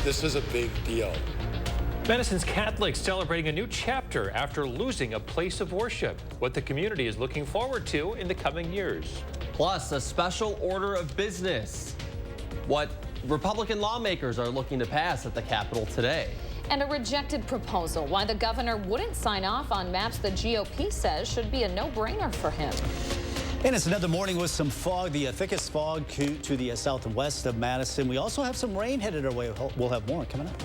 This is a big deal. Madison's Catholics celebrating a new chapter after losing a place of worship. What the community is looking forward to in the coming years. Plus, a special order of business. What Republican lawmakers are looking to pass at the Capitol today. And a rejected proposal. Why the governor wouldn't sign off on maps the GOP says should be a no-brainer for him. And it's another morning with some fog, the thickest fog to the south and west of Madison. We also have some rain headed our way. We'll have more coming up.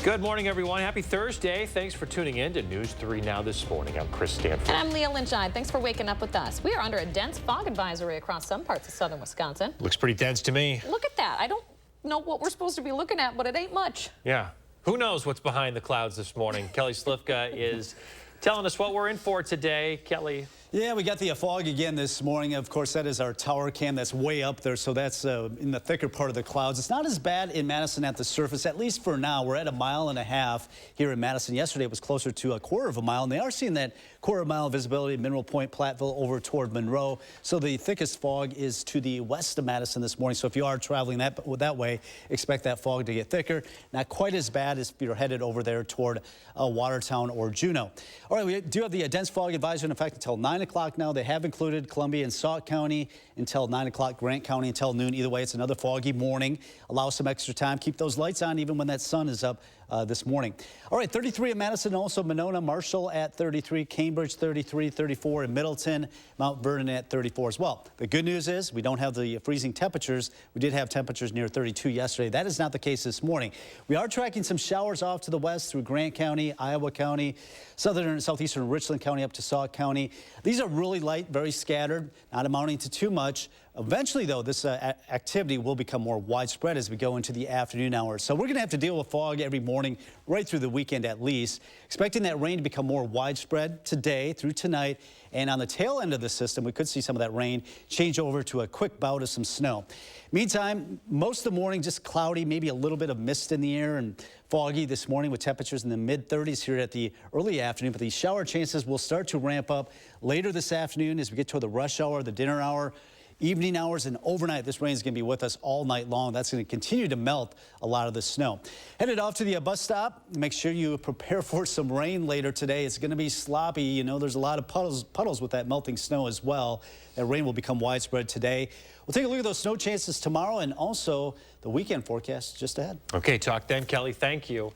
Good morning, everyone. Happy Thursday. Thanks for tuning in to News 3 Now this morning. I'm Chris Stanford. And I'm Leah Lynchide. Thanks for waking up with us. We are under a dense fog advisory across some parts of southern Wisconsin. Looks pretty dense to me. Look at that. I don't know what we're supposed to be looking at, but it ain't much. Yeah. Who knows what's behind the clouds this morning? Kelly Slifka is telling us what we're in for today. Kelly. Yeah, we got the fog again this morning. Of course, that is our tower cam that's way up there, so that's in the thicker part of the clouds. It's not as bad in Madison at the surface, at least for now. We're at 1.5 miles here in Madison. Yesterday it was closer to 1/4 mile, and they are seeing that 1/4 mile visibility, Mineral Point, Platteville, over toward Monroe. So the thickest fog is to the west of Madison this morning. So if you are traveling that way, expect that fog to get thicker. Not quite as bad as if you're headed over there toward Watertown or Juneau. All right, we do have the dense fog advisory in effect until 9 o'clock now. They have included Columbia and Sauk County until 9 o'clock, Grant County until noon. Either way, it's another foggy morning. Allow some extra time. Keep those lights on even when that sun is up this morning. All right, 33 in Madison, also Monona, Marshall at 33, Cambridge 33, 34 in Middleton, Mount Vernon at 34 as well. The good news is we don't have the freezing temperatures. We did have temperatures near 32 yesterday. That is not the case this morning. We are tracking some showers off to the west through Grant County, Iowa County, southern and southeastern Richland County up to Sauk County. These are really light, very scattered, not amounting to too much. Eventually, though, this activity will become more widespread as we go into the afternoon hours. So we're going to have to deal with fog every morning, right through the weekend at least. Expecting that rain to become more widespread today through tonight. And on the tail end of the system, we could see some of that rain change over to a quick bout of some snow. Meantime, most of the morning just cloudy, maybe a little bit of mist in the air and foggy this morning with temperatures in the mid-30s here at the early afternoon. But these shower chances will start to ramp up later this afternoon as we get toward the rush hour, the dinner hour, evening hours, and overnight. This rain is going to be with us all night long. That's going to continue to melt a lot of the snow. Headed off to the bus stop. Make sure you prepare for some rain later today. It's going to be sloppy. You know, there's a lot of puddles with that melting snow as well. That rain will become widespread today. We'll take a look at those snow chances tomorrow and also the weekend forecast just ahead. Okay, talk then, Kelly. Thank you.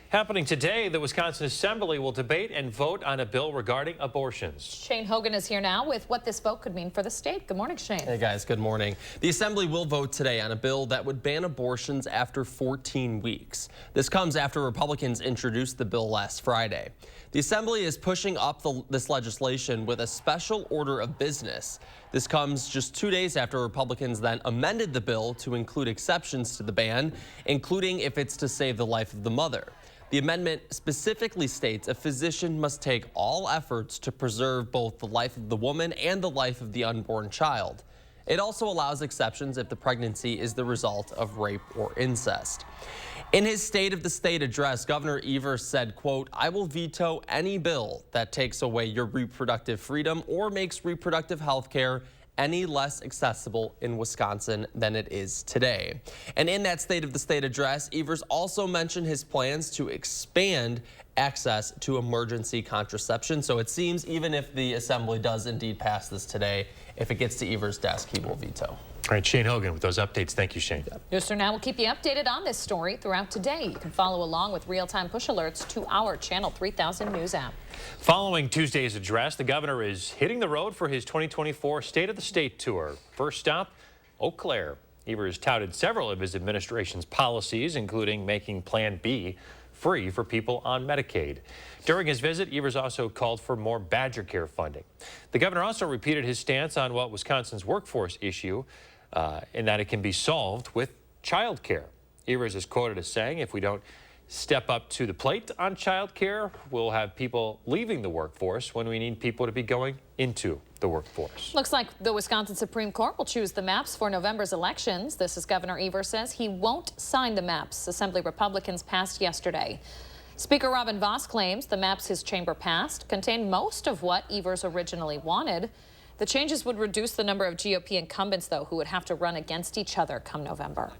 Happening today, the Wisconsin Assembly will debate and vote on a bill regarding abortions. Shane Hogan is here now with what this vote could mean for the state. Good morning, Shane. Hey, guys. Good morning. The Assembly will vote today on a bill that would ban abortions after 14 weeks. This comes after Republicans introduced the bill last Friday. The Assembly is pushing up this legislation with a special order of business. This comes just 2 days after Republicans then amended the bill to include exceptions to the ban, including if it's to save the life of the mother. The amendment specifically states a physician must take all efforts to preserve both the life of the woman and the life of the unborn child. It also allows exceptions if the pregnancy is the result of rape or incest. In his State of the State address, Governor Evers said, quote, "I will veto any bill that takes away your reproductive freedom or makes reproductive health care any less accessible in Wisconsin than it is today." And in that State of the State address, Evers also mentioned his plans to expand access to emergency contraception. So it seems even if the Assembly does indeed pass this today, if it gets to Evers' desk, he will veto. All right, Shane Hogan with those updates. Thank you, Shane. News 3 Now will keep you updated on this story throughout today. You can follow along with real-time push alerts to our Channel 3000 News app. Following Tuesday's address, the governor is hitting the road for his 2024 State of the State tour. First stop, Eau Claire. Evers touted several of his administration's policies, including making Plan B free for people on Medicaid. During his visit, Evers also called for more Badger Care funding. The governor also repeated his stance on what Wisconsin's workforce issue, in that it can be solved with child care. Evers is quoted as saying, "If we don't step up to the plate on child care, we'll have people leaving the workforce when we need people to be going into the workforce." Looks like the Wisconsin Supreme Court will choose the maps for November's elections. This is Governor Evers says he won't sign the maps Assembly Republicans passed yesterday. Speaker Robin Vos claims the maps his chamber passed contain most of what Evers originally wanted. The changes would reduce the number of GOP incumbents, though, who would have to run against each other come November.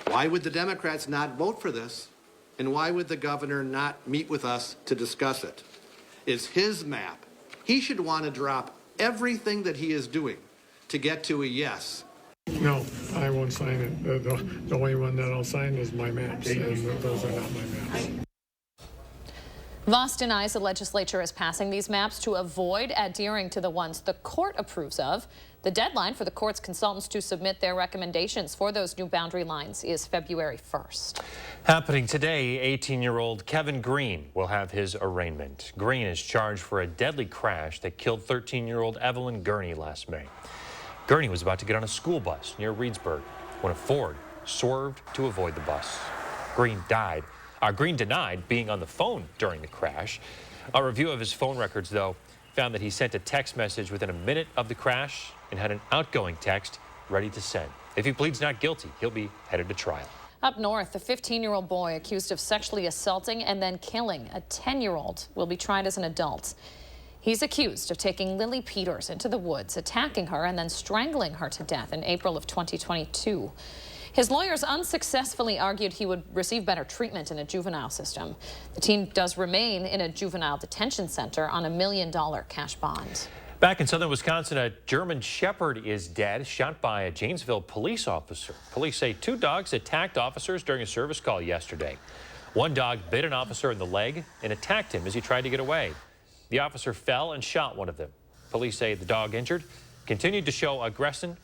Why would the Democrats not vote for this? And why would the governor not meet with us to discuss it? It's his map. He should want to drop everything that he is doing to get to a yes. No, I won't sign it. The only one that I'll sign is my maps, and those are not my maps. Voss denies the legislature is passing these maps to avoid adhering to the ones the court approves of. The deadline for the court's consultants to submit their recommendations for those new boundary lines is February 1st. Happening today, 18-year-old Kevin Green will have his arraignment. Green is charged for a deadly crash that killed 13-year-old Evelyn Gurney last May. Gurney was about to get on a school bus near Reedsburg when a Ford swerved to avoid the bus. Green denied being on the phone during the crash. A review of his phone records, though, found that he sent a text message within a minute of the crash and had an outgoing text ready to send. If he pleads not guilty, he'll be headed to trial. Up north, a 15-year-old boy accused of sexually assaulting and then killing a 10-year-old will be tried as an adult. He's accused of taking Lily Peters into the woods, attacking her, and then strangling her to death in April of 2022. His lawyers unsuccessfully argued he would receive better treatment in a juvenile system. The teen does remain in a juvenile detention center on a $1 million cash bond. Back in southern Wisconsin, a German Shepherd is dead, shot by a Janesville police officer. Police say 2 dogs attacked officers during a service call yesterday. One dog bit an officer in the leg and attacked him as he tried to get away. The officer fell and shot one of them. Police say the dog injured continued to show aggression.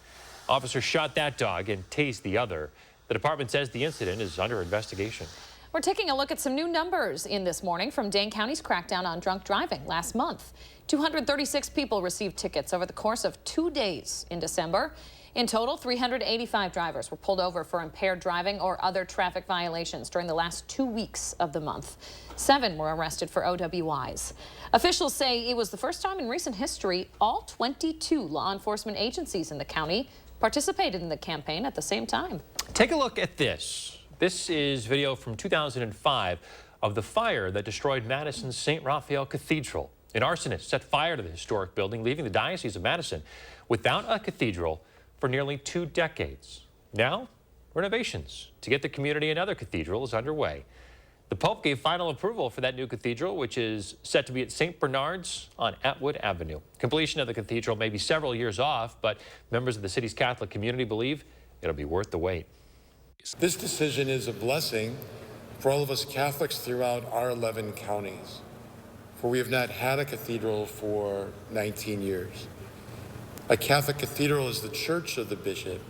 Officer shot that dog and tased the other. The department says the incident is under investigation. We're taking a look at some new numbers in this morning from Dane County's crackdown on drunk driving last month. 236 people received tickets over the course of 2 days in December. In total, 385 drivers were pulled over for impaired driving or other traffic violations during the last 2 weeks of the month. 7 were arrested for OWIs. Officials say it was the first time in recent history all 22 law enforcement agencies in the county participated in the campaign at the same time. Take a look at this. This is video from 2005 of the fire that destroyed Madison's St. Raphael Cathedral. An arsonist set fire to the historic building, leaving the Diocese of Madison without a cathedral for nearly 2 decades. Now, renovations to get the community another cathedral is underway. The Pope gave final approval for that new cathedral, which is set to be at St. Bernard's on Atwood Avenue. Completion of the cathedral may be several years off, but members of the city's Catholic community believe it'll be worth the wait. This decision is a blessing for all of us Catholics throughout our 11 counties, for we have not had a cathedral for 19 years. A Catholic cathedral is the church of the bishop,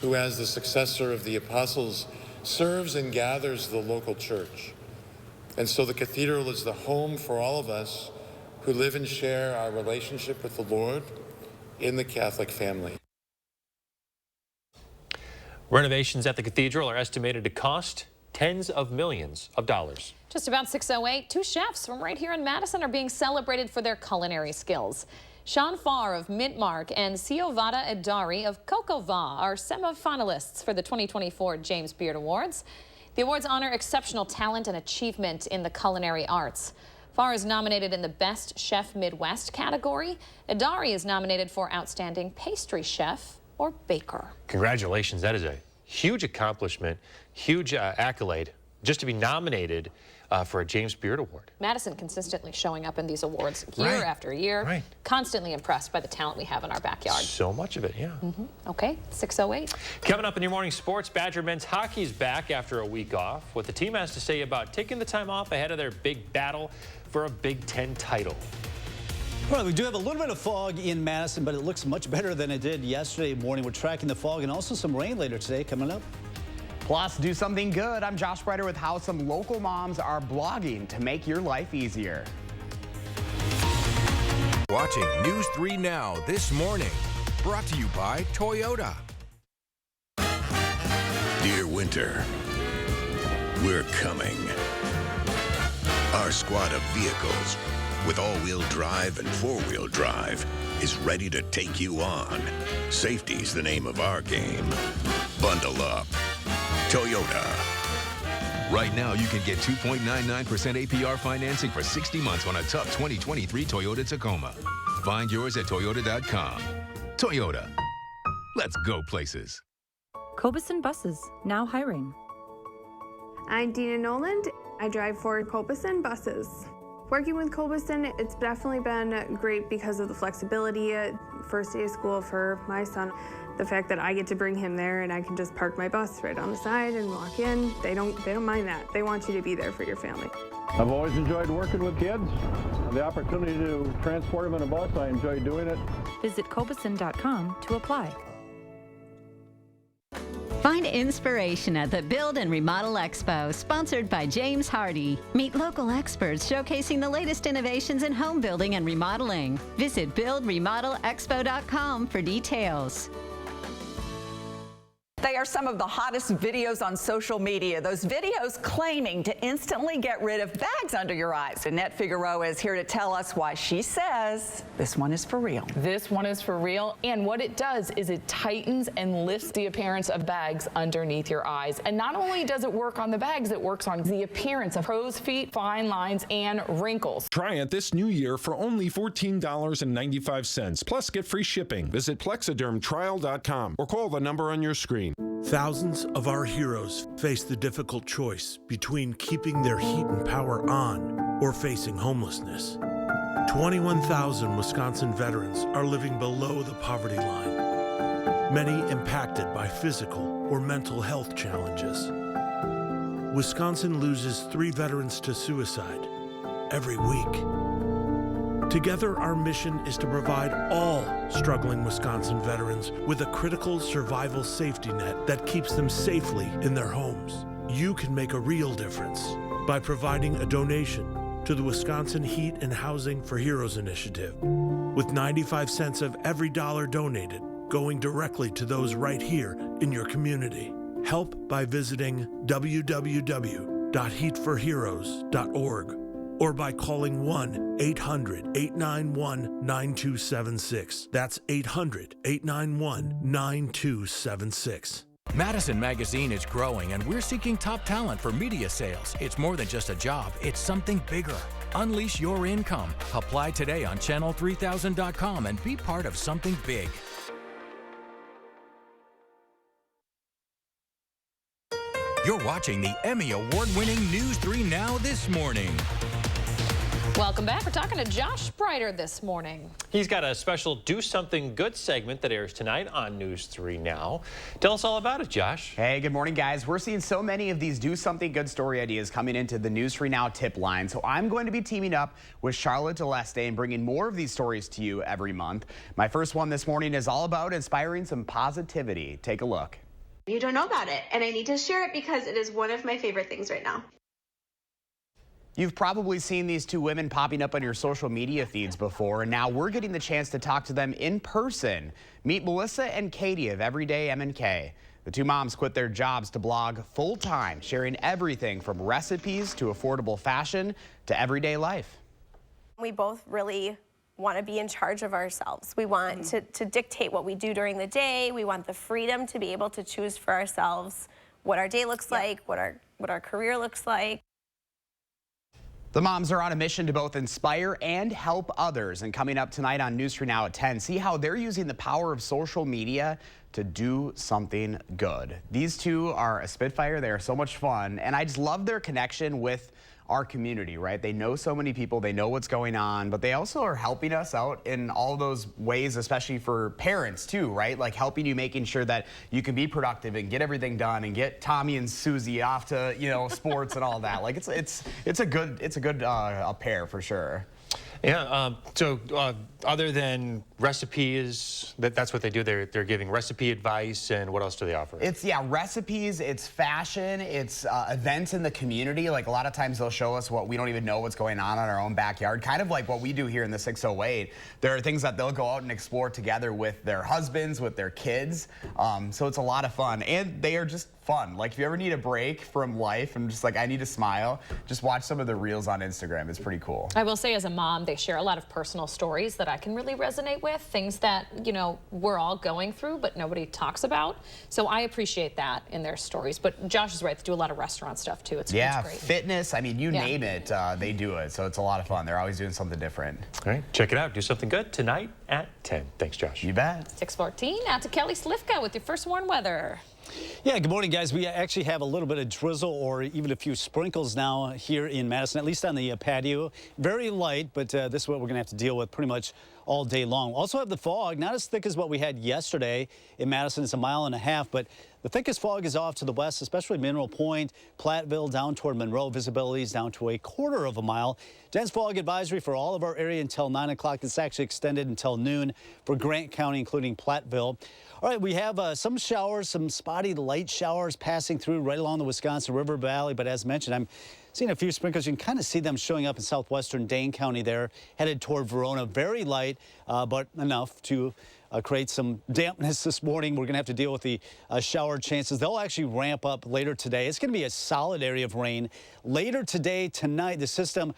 who, as the successor of the apostles, serves and gathers the local church. And so the cathedral is the home for all of us who live and share our relationship with the Lord in the Catholic family. Renovations at the cathedral are estimated to cost tens of millions of dollars. Just about 6:08, 2 chefs from right here in Madison are being celebrated for their culinary skills. Sean Farr of Mintmark and Siovada Edari of Kokova are semi-finalists for the 2024 James Beard Awards. The awards honor exceptional talent and achievement in the culinary arts. Farr is nominated in the Best Chef Midwest category. Edari is nominated for Outstanding Pastry Chef or Baker. Congratulations. That is a huge accomplishment, huge accolade, just to be nominated for a James Beard Award. Madison consistently showing up in these awards year after year. Constantly impressed by the talent we have in our backyard. So much of it, yeah. Okay, 6:08. Coming up in your morning sports, Badger men's hockey is back after a week off. What the team has to say about taking the time off ahead of their big battle for a Big Ten title. Well, we do have a little bit of fog in Madison, but it looks much better than it did yesterday morning. We're tracking the fog and also some rain later today coming up. Plus, do something good. I'm Josh Breiter with how some local moms are blogging to make your life easier. Watching News 3 Now this morning. Brought to you by Toyota. Dear winter, we're coming. Our squad of vehicles with all-wheel drive and four-wheel drive is ready to take you on. Safety's the name of our game. Bundle up. Toyota. Right now, you can get 2.99% APR financing for 60 months on a tough 2023 Toyota Tacoma. Find yours at Toyota.com. Toyota. Let's go places. Cobeson Buses, now hiring. I'm Dina Noland. I drive for Cobeson Buses. Working with Cobeson, it's definitely been great because of the flexibility. First day of school for my son, the fact that I get to bring him there and I can just park my bus right on the side and walk in. They don't mind that. They want you to be there for your family. I've always enjoyed working with kids. The opportunity to transport them in a bus, I enjoy doing it. Visit Cobeson.com to apply. Find inspiration at the Build and Remodel Expo, sponsored by James Hardy. Meet local experts showcasing the latest innovations in home building and remodeling. Visit BuildRemodelExpo.com for details. They are some of the hottest videos on social media. Those videos claiming to instantly get rid of bags under your eyes. Annette Figueroa is here to tell us why she says this one is for real. This one is for real, and what it does is it tightens and lifts the appearance of bags underneath your eyes. And not only does it work on the bags, it works on the appearance of crow's feet, fine lines, and wrinkles. Try it this new year for only $14.95. Plus, get free shipping. Visit plexidermtrial.com or call the number on your screen. Thousands of our heroes face the difficult choice between keeping their heat and power on or facing homelessness. 21,000 Wisconsin veterans are living below the poverty line, many impacted by physical or mental health challenges. Wisconsin loses 3 veterans to suicide every week. Together, our mission is to provide all struggling Wisconsin veterans with a critical survival safety net that keeps them safely in their homes. You can make a real difference by providing a donation to the Wisconsin Heat and Housing for Heroes initiative, with 95 cents of every dollar donated going directly to those right here in your community. Help by visiting www.heatforheroes.org. or by calling 1-800-891-9276. That's 800-891-9276. Madison Magazine is growing, and we're seeking top talent for media sales. It's more than just a job, it's something bigger. Unleash your income. Apply today on channel3000.com and be part of something big. You're watching the Emmy Award-winning News 3 Now this morning. Welcome back. We're talking to Josh Spreiter this morning. He's got a special Do Something Good segment that airs tonight on News 3 Now. Tell us all about it, Josh. Hey, good morning, guys. We're seeing so many of these Do Something Good story ideas coming into the News 3 Now tip line. So I'm going to be teaming up with Charlotte Deleste and bringing more of these stories to you every month. My first one this morning is all about inspiring some positivity. Take a look. You don't know about it, and I need to share it because it is one of my favorite things right now. You've probably seen these 2 women popping up on your social media feeds before, and now we're getting the chance to talk to them in person. Meet Melissa and Katie of Everyday M&K. The 2 moms quit their jobs to blog full-time, sharing everything from recipes to affordable fashion to everyday life. We both really want to be in charge of ourselves. We want to dictate what we do during the day. We want the freedom to be able to choose for ourselves what our day looks like, what our career looks like. The moms are on a mission to both inspire and help others. And coming up tonight on News 3 Now at 10, see how they're using the power of social media to do something good. These 2 are a Spitfire. They are so much fun. And I just love their connection with our community, right? They know so many people, they know what's going on, but they also are helping us out in all those ways, especially for parents too, right? Like helping you, making sure that you can be productive and get everything done and get Tommy and Susie off to, you know, sports and all that. Like it's a good pair for sure. Yeah, so other than recipes, that's what they do. They're giving recipe advice, and what else do they offer? It's, yeah, recipes, it's fashion, it's events in the community. Like a lot of times they'll show us what we don't even know what's going on in our own backyard, kind of like what we do here in the 608. There are things that they'll go out and explore together with their husbands, with their kids. So it's a lot of fun, and they are just fun. Like if you ever need a break from life and just like I need to smile, just watch some of the reels on Instagram. It's pretty cool. I will say as a mom, they share a lot of personal stories that I can really resonate with, things that, you know, we're all going through but nobody talks about. So I appreciate that in their stories. But Josh is right, they do a lot of restaurant stuff too. It's great. Fitness, I mean, you name it, they do it. So it's a lot of fun. They're always doing something different. All right, check it out. Do Something Good tonight at 10. Thanks, Josh. You bet. 6:14, out to Kelly Slifka with your first warn weather. Yeah, good morning, guys. We actually have a little bit of drizzle or even a few sprinkles now here in Madison, at least on the patio. Very light, but this is what we're going to have to deal with pretty much all day long. Also have the fog, not as thick as what we had yesterday in Madison. It's 1.5 miles, but the thickest fog is off to the west, especially Mineral Point, Platteville, down toward Monroe. Visibility is down to 1/4 mile. Dense fog advisory for all of our area until 9 o'clock. It's actually extended until noon for Grant County, including Platteville. All right, we have some showers, some spotty light showers passing through right along the Wisconsin River Valley. But as mentioned, I'm seeing a few sprinkles. You can kind of see them showing up in southwestern Dane County there, headed toward Verona. Very light, but enough to create some dampness this morning. We're going to have to deal with the shower chances. They'll actually ramp up later today. It's going to be a solid area of rain. Later today, tonight, the system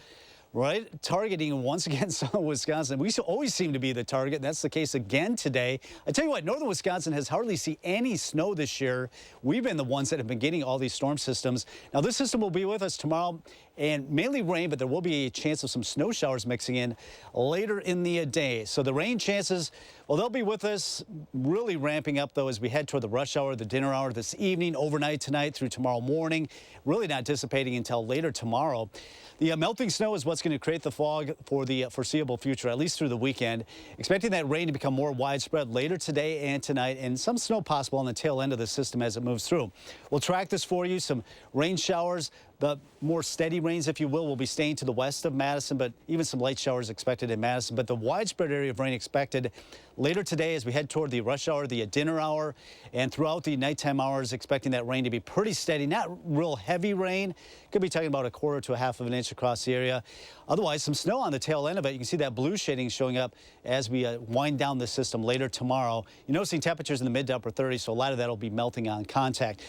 targeting once again southern Wisconsin. We always seem to be the target. That's the case again today. I tell you what, northern Wisconsin has hardly seen any snow this year. We've been the ones that have been getting all these storm systems. Now, this system will be with us tomorrow and mainly rain, but there will be a chance of some snow showers mixing in later in the day. So the rain chances, well, they'll be with us, really ramping up, though, as we head toward the rush hour, the dinner hour this evening, overnight tonight through tomorrow morning, really not dissipating until later tomorrow. The melting snow is what's going to create the fog for the foreseeable future, at least through the weekend. Expecting that rain to become more widespread later today and tonight, and some snow possible on the tail end of the system as it moves through. We'll track this for you. Some rain showers. The more steady rains, if you will be staying to the west of Madison, but even some light showers expected in Madison. But the widespread area of rain expected later today as we head toward the rush hour, the dinner hour, and throughout the nighttime hours, expecting that rain to be pretty steady. Not real heavy rain. Could be talking about 1/4 to 1/2 of an inch across the area. Otherwise, some snow on the tail end of it. You can see that blue shading showing up as we wind down the system later tomorrow. You're noticing temperatures in the mid to upper 30s, so a lot of that will be melting on contact.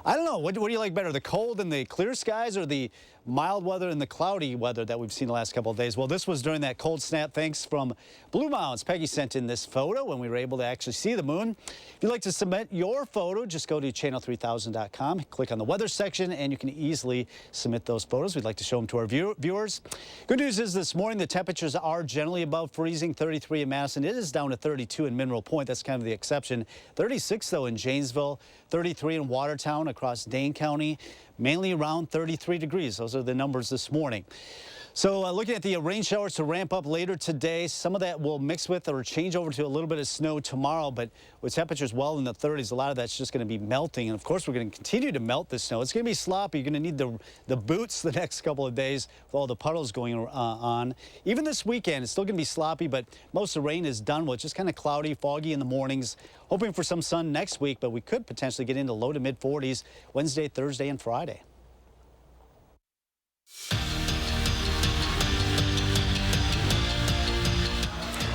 I don't know. What do you like better, the cold and the clear skies or the mild weather and the cloudy weather that we've seen the last couple of days? Well, this was during that cold snap. Thanks from Blue Mountains. Peggy sent in this photo when we were able to actually see the moon. If you'd like to submit your photo, just go to channel3000.com, click on the weather section, and you can easily submit those photos. We'd like to show them to our viewers. Good news is this morning the temperatures are generally above freezing. 33 in Madison. It is down to 32 in Mineral Point. That's kind of the exception. 36, though, in Janesville. 33 in Watertown across Dane County. Mainly around 33 degrees. Those are the numbers this morning. So looking at the rain showers to ramp up later today, some of that will mix with or change over to a little bit of snow tomorrow, but with temperatures well in the 30s, a lot of that's just going to be melting. And of course, we're going to continue to melt the snow. It's going to be sloppy. You're going to need the boots the next couple of days with all the puddles going on. Even this weekend, it's still going to be sloppy, but most of the rain is done with. Just kind of cloudy, foggy in the mornings. Hoping for some sun next week, but we could potentially get into low to mid 40s Wednesday, Thursday, and Friday.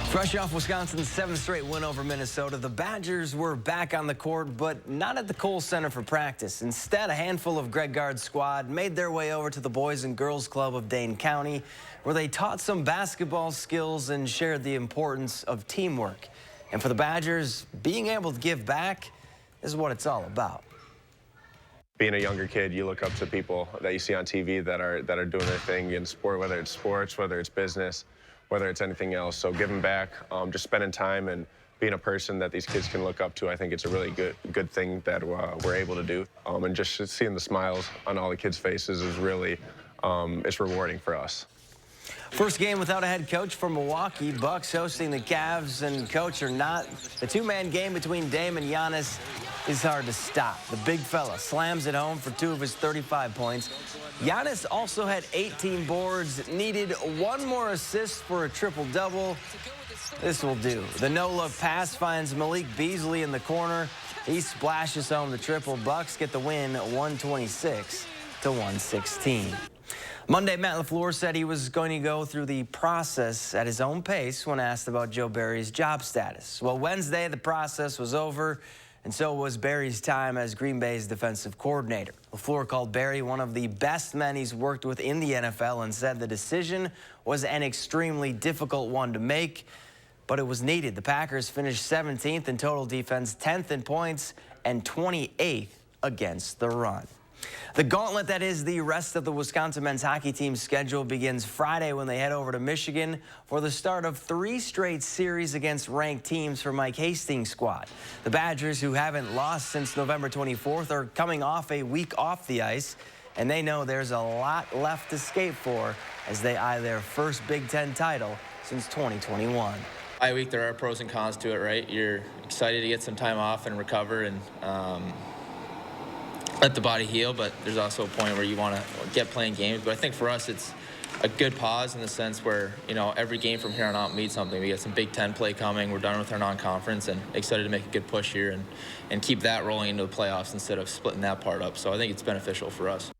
Fresh off Wisconsin's 7th straight win over Minnesota, the Badgers were back on the court, but not at the Kohl Center for practice. Instead, a handful of Greg Gard's squad made their way over to the Boys and Girls Club of Dane County, where they taught some basketball skills and shared the importance of teamwork. And for the Badgers, being able to give back is what it's all about. Being a younger kid, you look up to people that you see on TV that are doing their thing in sport, whether it's sports, whether it's business, whether it's anything else. So giving back, just spending time and being a person that these kids can look up to, I think it's a really good thing that we're able to do. And just seeing the smiles on all the kids' faces is really, it's rewarding for us. First game without a head coach for Milwaukee. Bucks hosting the Cavs, and coach or not, the two-man game between Dame and Giannis is hard to stop. The big fella slams it home for 2 of his 35 points. Giannis also had 18 boards, needed 1 more assist for a triple-double. This will do. The no-look pass finds Malik Beasley in the corner. He splashes home the triple. Bucks get the win 126 to 116. Monday, Matt LaFleur said he was going to go through the process at his own pace when asked about Joe Barry's job status. Well, Wednesday, the process was over, and so was Barry's time as Green Bay's defensive coordinator. LaFleur called Barry one of the best men he's worked with in the NFL and said the decision was an extremely difficult one to make, but it was needed. The Packers finished 17th in total defense, 10th in points, and 28th against the run. The gauntlet that is the rest of the Wisconsin men's hockey team's schedule begins Friday when they head over to Michigan for the start of 3 straight series against ranked teams for Mike Hastings' squad. The Badgers, who haven't lost since November 24th, are coming off a week off the ice, and they know there's a lot left to skate for as they eye their first Big Ten title since 2021. Bye week, there are pros and cons to it, right? You're excited to get some time off and recover and let the body heal, but there's also a point where you want to get playing games. But I think for us, it's a good pause in the sense where, you know, every game from here on out means something. We got some Big Ten play coming. We're done with our non-conference and excited to make a good push here and keep that rolling into the playoffs instead of splitting that part up. So I think it's beneficial for us.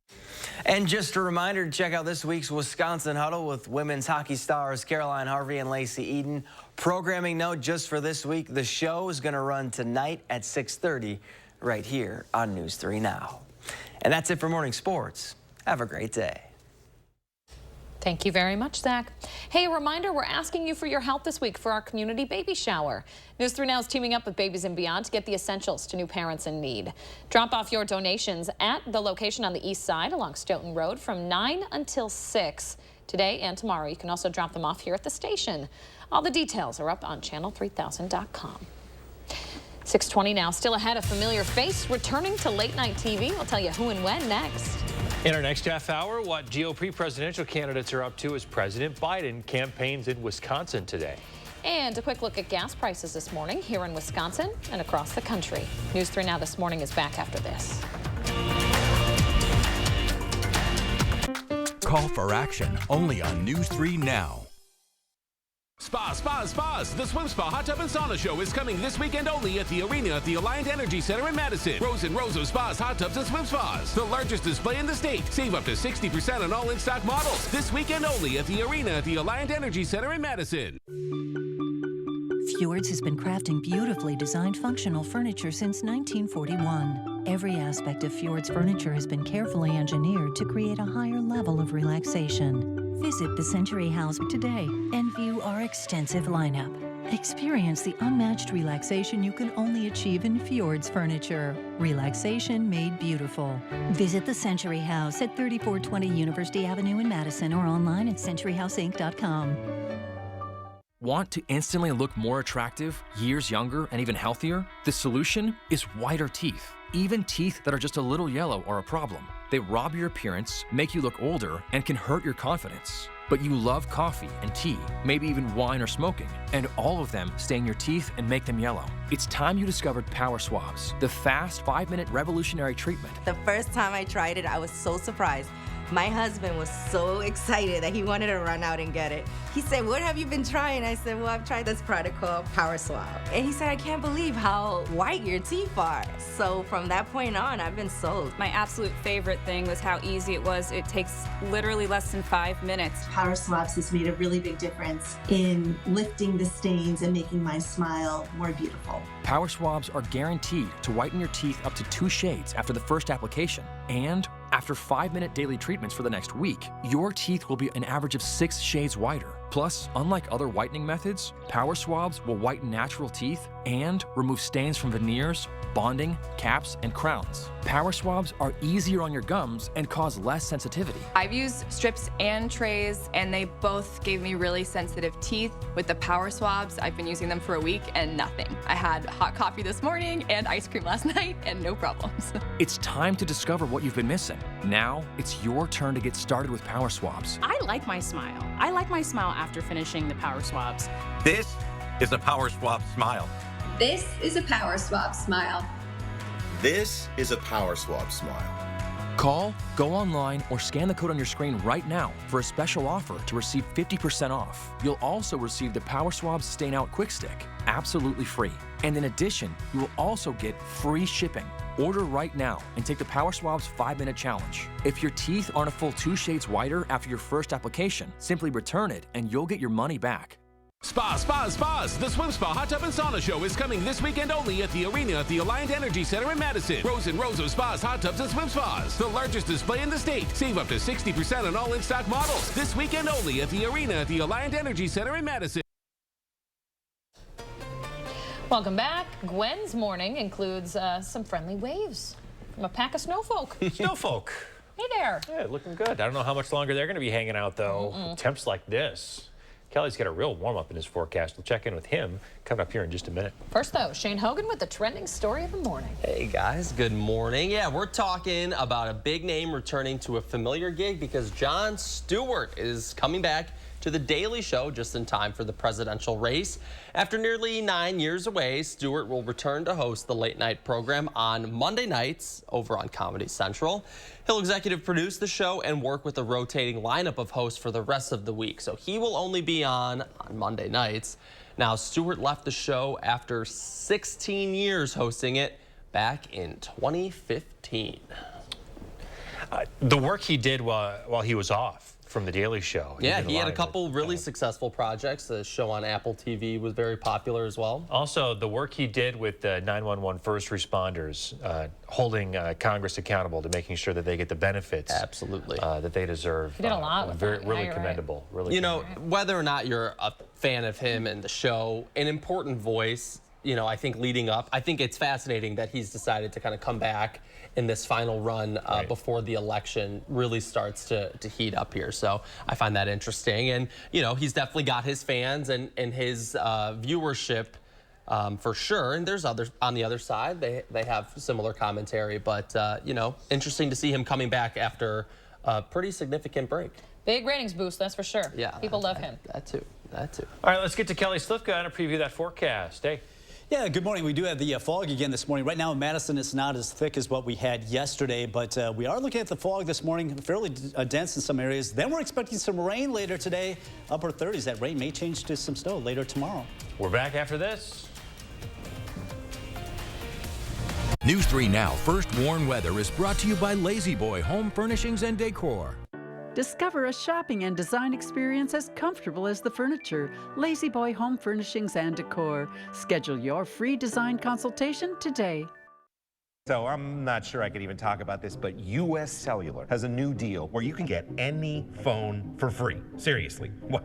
And just a reminder to check out this week's Wisconsin Huddle with women's hockey stars Caroline Harvey and Lacey Eden. Programming note just for this week, the show is going to run tonight at 6:30 right here on News 3 Now. And that's it for morning sports. Have a great day. Thank you very much, Zach. Hey, a reminder, we're asking you for your help this week for our community baby shower. News 3 Now is teaming up with Babies and Beyond to get the essentials to new parents in need. Drop off your donations at the location on the east side along Stoughton Road from 9 until 6 today and tomorrow. You can also drop them off here at the station. All the details are up on channel3000.com. 6:20 now, still ahead, a familiar face returning to late night TV. We'll tell you who and when next. In our next half hour, what GOP presidential candidates are up to as President Biden campaigns in Wisconsin today. And a quick look at gas prices this morning here in Wisconsin and across the country. News 3 Now this morning is back after this. Call for action only on News 3 Now. Spas. The Swim Spa Hot Tub and Sauna Show is coming this weekend only at the arena at the Alliant Energy Center in Madison. Rows and rows of spas, hot tubs, and swim spas. The largest display in the state. Save up to 60% on all in-stock models. This weekend only at the arena at the Alliant Energy Center in Madison. Fjords has been crafting beautifully designed functional furniture since 1941. Every aspect of Fjords furniture has been carefully engineered to create a higher level of relaxation. Visit the Century House today and view our extensive lineup. Experience the unmatched relaxation you can only achieve in Fjords furniture. Relaxation made beautiful. Visit the Century House at 3420 University Avenue in Madison or online at centuryhouseinc.com. Want to instantly look more attractive, years younger, and even healthier? The solution is whiter teeth. Even teeth that are just a little yellow are a problem. They rob your appearance, make you look older, and can hurt your confidence. But you love coffee and tea, maybe even wine or smoking, and all of them stain your teeth and make them yellow. It's time you discovered Power Swabs, the fast 5-minute revolutionary treatment. The first time I tried it, I was so surprised. My husband was so excited that he wanted to run out and get it. He said, "What have you been trying?" I said, "Well, I've tried this product called Power Swab." And he said, "I can't believe how white your teeth are." So from that point on, I've been sold. My absolute favorite thing was how easy it was. It takes literally less than 5 minutes. Power Swabs has made a really big difference in lifting the stains and making my smile more beautiful. Power Swabs are guaranteed to whiten your teeth up to 2 shades after the first application. And after 5-minute daily treatments for the next week, your teeth will be an average of 6 shades whiter. Plus, unlike other whitening methods, Power Swabs will whiten natural teeth and remove stains from veneers, bonding, caps, and crowns. Power Swabs are easier on your gums and cause less sensitivity. I've used strips and trays, and they both gave me really sensitive teeth. With the Power Swabs, I've been using them for a week and nothing. I had hot coffee this morning and ice cream last night and no problems. It's time to discover what you've been missing. Now, it's your turn to get started with Power Swabs. I like my smile. I like my smile after finishing the Power Swabs. This is a Power Swab smile. This is a Power Swab smile. This is a Power Swab smile. Call, go online, or scan the code on your screen right now for a special offer to receive 50% off. You'll also receive the Power Swabs Stain Out Quick Stick, absolutely free. And in addition, you will also get free shipping. Order right now and take the Power Swabs 5-minute challenge. If your teeth aren't a full 2 shades whiter after your first application, simply return it and you'll get your money back. Spas. The Swim Spa Hot Tub and Sauna Show is coming this weekend only at the arena at the Alliant Energy Center in Madison. Rows and rows of spas, hot tubs, and swim spas. The largest display in the state. Save up to 60% on all in-stock models. This weekend only at the arena at the Alliant Energy Center in Madison. Welcome back. Gwen's morning includes some friendly waves. From a pack of snowfolk. Snowfolk. Hey there. Yeah, looking good. I don't know how much longer they're going to be hanging out, though. Temps like this. Kelly's got a real warm-up in his forecast. We'll check in with him coming up here in just a minute. First, though, Shane Hogan with the trending story of the morning. Hey, guys. Good morning. Yeah, we're talking about a big name returning to a familiar gig because Jon Stewart is coming back to The Daily Show just in time for the presidential race. After nearly 9 years away, Stewart will return to host the late-night program on Monday nights over on Comedy Central. He'll executive produce the show and work with a rotating lineup of hosts for the rest of the week, so he will only be on Monday nights. Now, Stewart left the show after 16 years hosting it back in 2015. The work he did while he was off from The Daily Show. Yeah, he had a couple really successful projects. The show on Apple TV was very popular as well. Also, the work he did with 911 first responders, holding Congress accountable to making sure that they get the benefits that they deserve. He did a lot with that. Really commendable. Really you know, whether or not you're a fan of him and the show, an important voice, you know, I think leading up, I think it's fascinating that he's decided to kind of come back in this final run before the election really starts to heat up here. So I find that interesting. And, you know, he's definitely got his fans and his viewership for sure. And there's others on the other side. They have similar commentary. But, you know, interesting to see him coming back after a pretty significant break. Big ratings boost, that's for sure. Yeah. People love him. That too. That too. All right, let's get to Kelly Slifka and preview that forecast. Hey. Yeah, good morning. We do have the fog again this morning. Right now in Madison, it's not as thick as what we had yesterday, but we are looking at the fog this morning, fairly dense in some areas. Then we're expecting some rain later today, upper 30s. That rain may change to some snow later tomorrow. We're back after this. News 3 Now First Warn Weather is brought to you by Lazy Boy Home Furnishings and Decor. Discover a shopping and design experience as comfortable as the furniture. Lazy Boy Home Furnishings and Decor. Schedule your free design consultation today. So I'm not sure I could even talk about this, but US Cellular has a new deal where you can get any phone for free. Seriously, wow.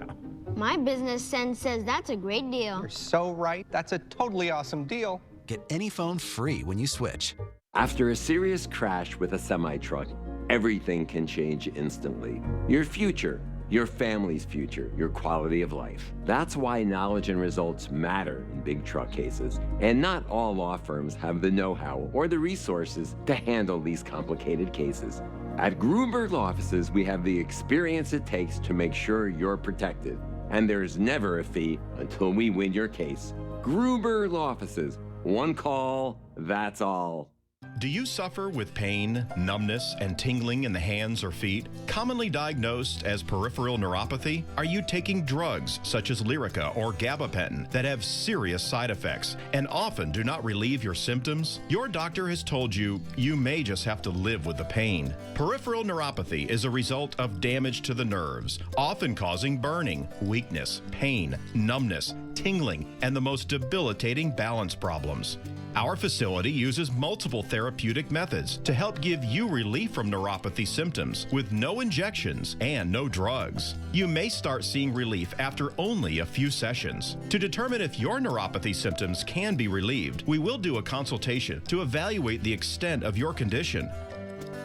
My business sense says that's a great deal. You're so right. That's a totally awesome deal. Get any phone free when you switch. After a serious crash with a semi-truck, everything can change instantly. Your future, your family's future, your quality of life. That's why knowledge and results matter in big truck cases. And not all law firms have the know-how or the resources to handle these complicated cases. At Gruber's Law Offices, we have the experience it takes to make sure you're protected. And there's never a fee until we win your case. Gruber's Law Offices. One call, that's all. Do you suffer with pain, numbness, and tingling in the hands or feet, commonly diagnosed as peripheral neuropathy? Are you taking drugs such as Lyrica or gabapentin that have serious side effects and often do not relieve your symptoms? Your doctor has told you you may just have to live with the pain. Peripheral neuropathy is a result of damage to the nerves, often causing burning, weakness, pain, numbness, tingling, and the most debilitating balance problems. Our facility uses multiple therapeutic methods to help give you relief from neuropathy symptoms with no injections and no drugs. You may start seeing relief after only a few sessions. To determine if your neuropathy symptoms can be relieved, we will do a consultation to evaluate the extent of your condition.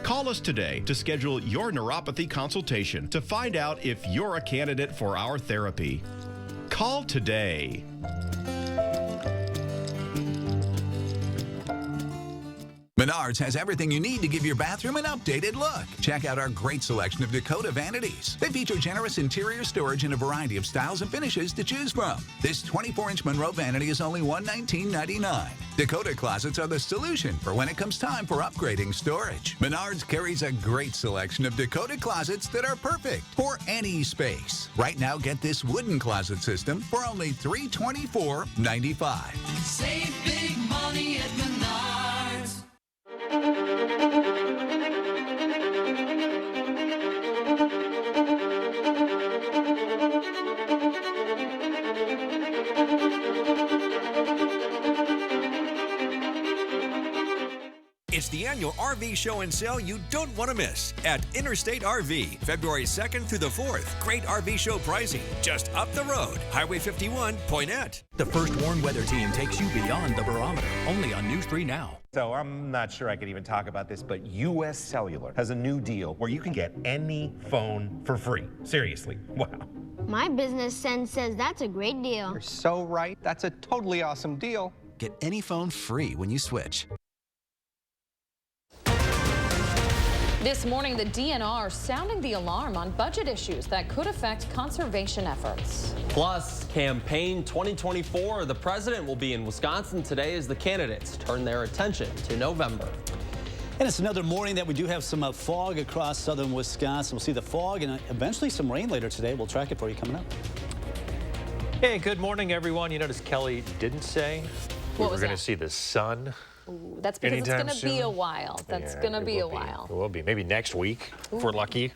Call us today to schedule your neuropathy consultation to find out if you're a candidate for our therapy. Call today. Menards has everything you need to give your bathroom an updated look. Check out our great selection of Dakota vanities. They feature generous interior storage in a variety of styles and finishes to choose from. This 24-inch Monroe vanity is only $119.99. Dakota closets are the solution for when it comes time for upgrading storage. Menards carries a great selection of Dakota closets that are perfect for any space. Right now, get this wooden closet system for only $324.95. Save big money at Menards. It's the annual annual RV show and sale you don't want to miss at Interstate RV, February 2nd through the 4th. Great RV show pricing just up the road. Highway 51, Poinet. The First Warn Weather Team takes you beyond the barometer, only on News 3 Now. So I'm not sure I could even talk about this, but U.S. Cellular has a new deal where you can get any phone for free. Seriously, wow. My business sense says that's a great deal. You're so right. That's a totally awesome deal. Get any phone free when you switch. This morning, the DNR sounding the alarm on budget issues that could affect conservation efforts. Plus, campaign 2024. The president will be in Wisconsin today as the candidates turn their attention to November. And it's another morning that we do have some fog across southern Wisconsin. We'll see the fog and eventually some rain later today. We'll track it for you coming up. Hey, good morning, everyone. You notice Kelly didn't say we were going to see the sun. Ooh, that's because it's going to be a while. That's going to be a while. It will be. Maybe next week if we're lucky.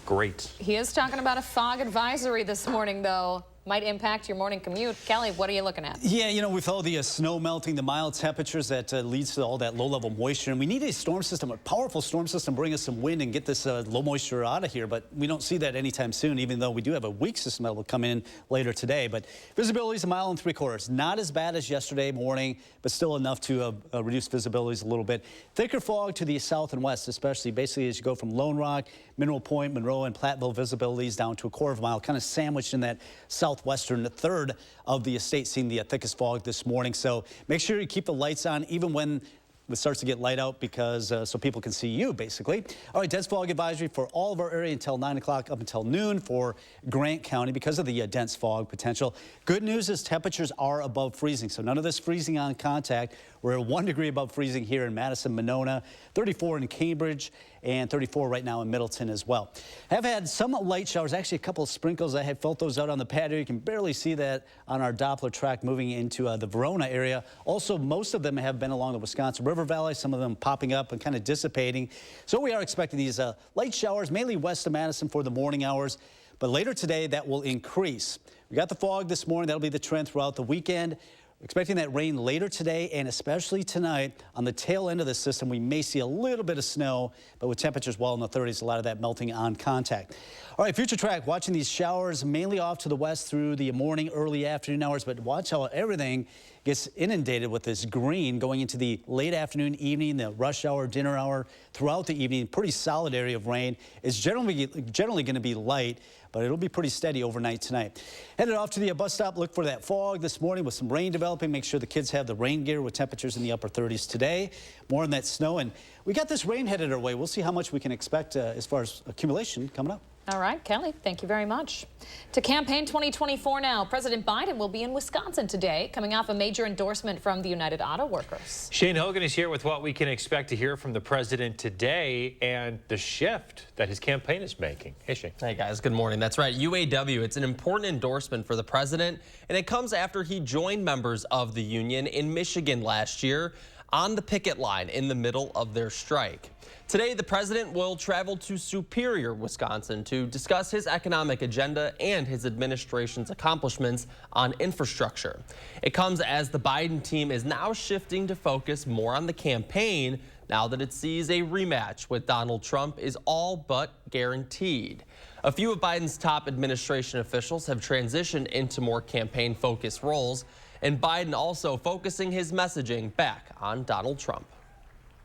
Great. He is talking about a fog advisory this morning, though. Might impact your morning commute. Kelly, what are you looking at? Yeah, you know, with all the snow melting, the mild temperatures, that leads to all that low-level moisture. And we need a storm system, a powerful storm system, bring us some wind and get this low moisture out of here. But we don't see that anytime soon, even though we do have a weak system that will come in later today. But visibility is 1 3/4 miles. Not as bad as yesterday morning, but still enough to reduce visibilities a little bit. Thicker fog to the south and west, especially basically as you go from Lone Rock, Mineral Point, Monroe, and Platteville visibilities down to 1/4 mile, kind of sandwiched in that southwestern third of the estate, seeing the thickest fog this morning. So make sure you keep the lights on even when it starts to get light out, because so people can see you, basically. All right, dense fog advisory for all of our area until 9 o'clock up until noon for Grant County because of the dense fog potential. Good news is temperatures are above freezing, so none of this freezing on contact. We're at 1 degree above freezing here in Madison, Monona, 34 in Cambridge, and 34 right now in Middleton as well. Have had some light showers, actually a couple of sprinkles. I had felt those out on the patio. You can barely see that on our Doppler track moving into the Verona area. Also, most of them have been along the Wisconsin River Valley, some of them popping up and kind of dissipating. So we are expecting these light showers, mainly west of Madison for the morning hours. But later today, that will increase. We got the fog this morning. That'll be the trend throughout the weekend. Expecting that rain later today and especially tonight. On the tail end of the system, we may see a little bit of snow, but with temperatures well in the 30s, a lot of that melting on contact. All right, future track, watching these showers mainly off to the west through the morning, early afternoon hours, but watch how everything gets inundated with this green going into the late afternoon, evening, the rush hour, dinner hour, throughout the evening. Pretty solid area of rain. It's generally going to be light, but it'll be pretty steady overnight tonight. Headed off to the bus stop, look for that fog this morning with some rain developing. Make sure the kids have the rain gear with temperatures in the upper 30s today. More on that snow, and we got this rain headed our way. We'll see how much we can expect as far as accumulation coming up. All right, Kelly, thank you very much. To campaign 2024 now, President Biden will be in Wisconsin today, coming off a major endorsement from the United Auto Workers. Shane Hogan is here with what we can expect to hear from the president today and the shift that his campaign is making. Hey, Shane. Hey, guys. Good morning. That's right. UAW. It's an important endorsement for the president, and it comes after he joined members of the union in Michigan last year on the picket line in the middle of their strike. Today, the president will travel to Superior, Wisconsin to discuss his economic agenda and his administration's accomplishments on infrastructure. It comes as the Biden team is now shifting to focus more on the campaign now that it sees a rematch with Donald Trump is all but guaranteed. A few of Biden's top administration officials have transitioned into more campaign-focused roles, and Biden also focusing his messaging back on Donald Trump.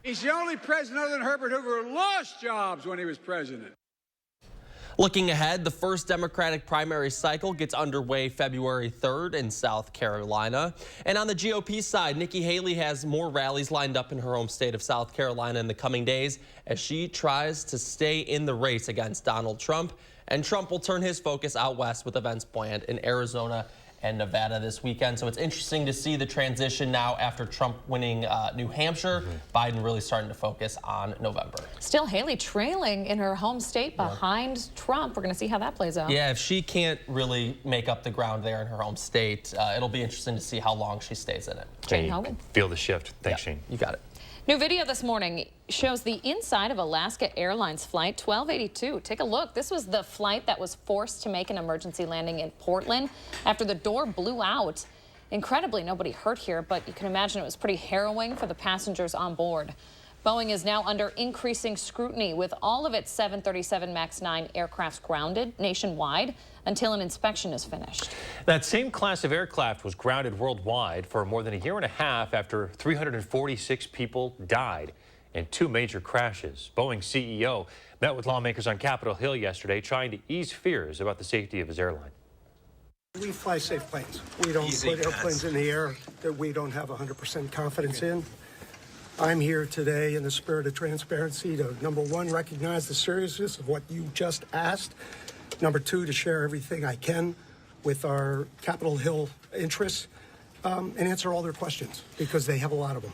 He's the only president other than Herbert Hoover who lost jobs when he was president. Looking ahead, the first Democratic primary cycle gets underway February 3rd in South Carolina. And on the GOP side, Nikki Haley has more rallies lined up in her home state of South Carolina in the coming days as she tries to stay in the race against Donald Trump. And Trump will turn his focus out west with events planned in Arizona and Nevada this weekend. So it's interesting to see the transition now after Trump winning New Hampshire. Biden really starting to focus on November. Still Haley trailing in her home state behind Trump. We're going to see how that plays out. Yeah, if she can't really make up the ground there in her home state, it'll be interesting to see how long she stays in it. Shane Hogan. Feel the shift. Thanks, Shane. You got it. New video this morning shows the inside of Alaska Airlines flight 1282. Take a look. This was the flight that was forced to make an emergency landing in Portland after the door blew out. Incredibly, nobody hurt here, but you can imagine it was pretty harrowing for the passengers on board. Boeing is now under increasing scrutiny with all of its 737 MAX 9 aircrafts grounded nationwide until an inspection is finished. That same class of aircraft was grounded worldwide for more than a year and a half after 346 people died in 2 major crashes. Boeing's CEO met with lawmakers on Capitol Hill yesterday trying to ease fears about the safety of his airline. We fly safe planes. We don't put airplanes in the air that we don't have 100% confidence in. I'm here today in the spirit of transparency to, number one, recognize the seriousness of what you just asked. Number two, to share everything I can with our Capitol Hill interests and answer all their questions, because they have a lot of them.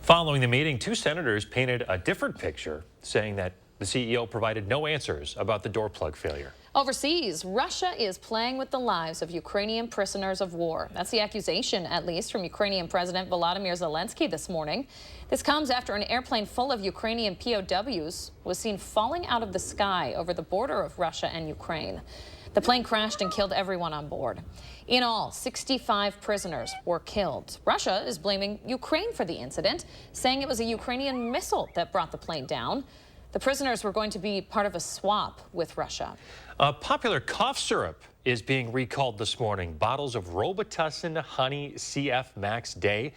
Following the meeting, 2 senators painted a different picture, saying that the CEO provided no answers about the door plug failure. Overseas, Russia is playing with the lives of Ukrainian prisoners of war. That's the accusation, at least, from Ukrainian President Volodymyr Zelensky this morning. This comes after an airplane full of Ukrainian POWs was seen falling out of the sky over the border of Russia and Ukraine. The plane crashed and killed everyone on board. In all, 65 prisoners were killed. Russia is blaming Ukraine for the incident, saying it was a Ukrainian missile that brought the plane down. The prisoners were going to be part of a swap with Russia. A popular cough syrup is being recalled this morning. Bottles of Robitussin Honey CF Max Day